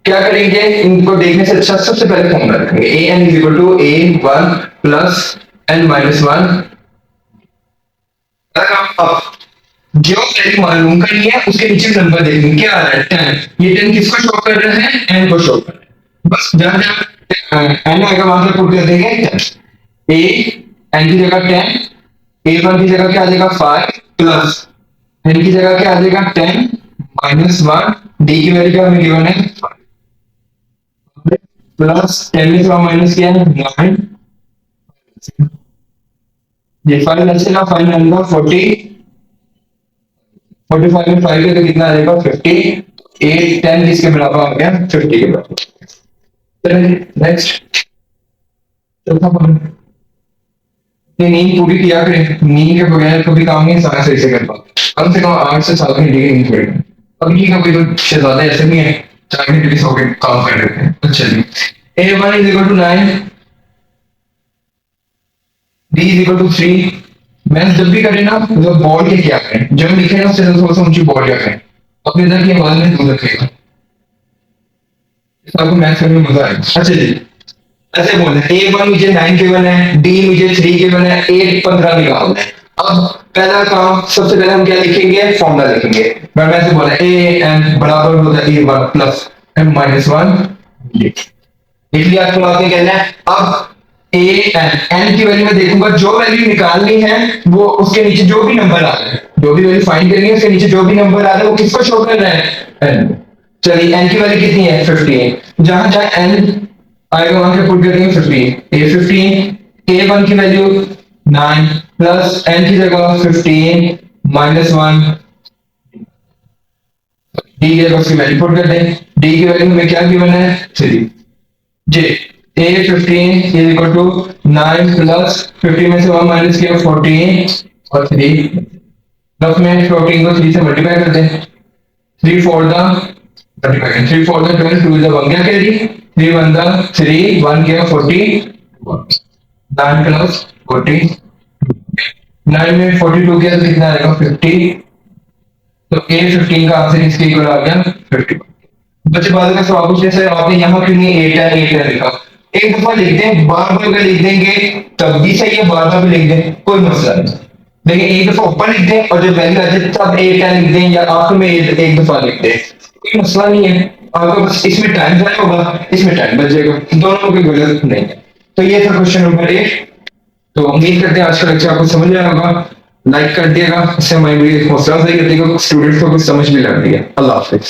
क्या करेंगे? इनको देखने से अच्छा सबसे पहले फॉर्मूला रखेंगे। an is equal to A1 plus n minus 1। अब जो वैल्यू मालूम करनी है उसके नीचे नंबर देखेंगे, क्या आ रहा है? 10। ये 10 किसको शो कर रहे हैं? n को शो कर रहे हैं। बस जहां जहां n आएगा वहां से पुट कर देंगे 10। a n की जगह 10, A1 की जगह क्या आ जाएगा? 5 प्लस n की जगह क्या आ जाएगा? 10 माइनस 1। d की वैल्यू क्या हमें गिवन है? 5 प्लस 10 में से 1 माइनस किया है 9। ये 5 बचेगा, 5 9 40। 45 में 5 के तो कितना आ जाएगा? 50। 8 10 किसके बराबर आ गया? 50 के बराबर। चलिए नेक्स्ट, चौथा पॉइंट। अपनी नींद पूरी किया करें, नींद के बगैर कभी काम नहीं सारा सही से कर पाते। कम से कम 8 से 7 घंटे की नींद करें। अभी का कोई तो शहजादा ऐसे नहीं है 4 घंटे भी सो के काम कर लेते हैं। अच्छा जी, A1 is equal to 9, D is equal to 3। Math जब भी करें ना तो बोर्ड के क्या करें, जब लिखे ना उससे थोड़ा सा ऊंची बोर्ड क्या करें, अपने इधर की आवाज में दूर रखेगा, आपको मैथ करने में मजा आएगा। अच्छा जी, ऐसे बोलते हैं A1 मुझे 9 गिवन है, D मुझे 3 गिवन है, 8 15 निकालना है। अब पहला काम, सबसे पहले हम क्या लिखेंगे? फॉर्मूला लिखेंगे। मैं ऐसे बोला an बराबर होता है A1 प्लस m माइनस 1। लिख लिया। आपको आगे कहना है अब n की वैल्यू में देखूंगा, जो वैल्यू निकालनी है वो उसके नीचे जो भी नंबर आ रहा है, जो भी वैल्यू फाइंड करनी है उसके नीचे जो भी नंबर आ रहा है वो किसको शो कर रहा है? n। चलिए n की वैल्यू कितनी है? 15। जहां जहां n आएगा वहां पे पुट करेंगे 15। A15, A1 की वैल्यू 9 प्लस n की जगह 15 माइनस 1। d की जगह उसकी वैल्यू पुट कर दें। d की वैल्यू में क्या गिवन है? 3। j A15 is equal to 9 plus 15 में से 1 माइनस किया 14 और 3 प्लस में 14 को 3 से मल्टीप्लाई कर दें। 3 4 द 3 4 द 12, 2 द 1 क्या कह रही? 3 1 द 3, 1 किया 40, 9 प्लस 40, 9 में 42 किया तो कितना आएगा? 50। तो A15 का आंसर इसके इक्वल आ गया 50। बच्चे बाद में सवाल पूछने से आपने यहाँ क्यों नहीं 8 है 8 है लिखा? एक दफा लिख दें, बार बार अगर लिख देंगे तब भी सही है, बार बार भी लिख दें कोई मसला नहीं। लेकिन एक दफा ऊपर लिख दें और जब वैल्यू आ जाए तब 8 है लिख दें, या आखिर में एक दफा लिख दें, कोई मसला नहीं है। आपका बस इसमें टाइम जाया होगा, इसमें टाइम बच जाएगा, दोनों में कोई गलत नहीं है। तो ये था क्वेश्चन नंबर 1। तो उम्मीद करते हैं आज का लेक्चर आपको समझ आया होगा। लाइक कर दिएगा, इससे हमारी हौसला अफजाई करती है, स्टूडेंट्स को कुछ समझ भी लग रही है। अल्लाह हाफिज।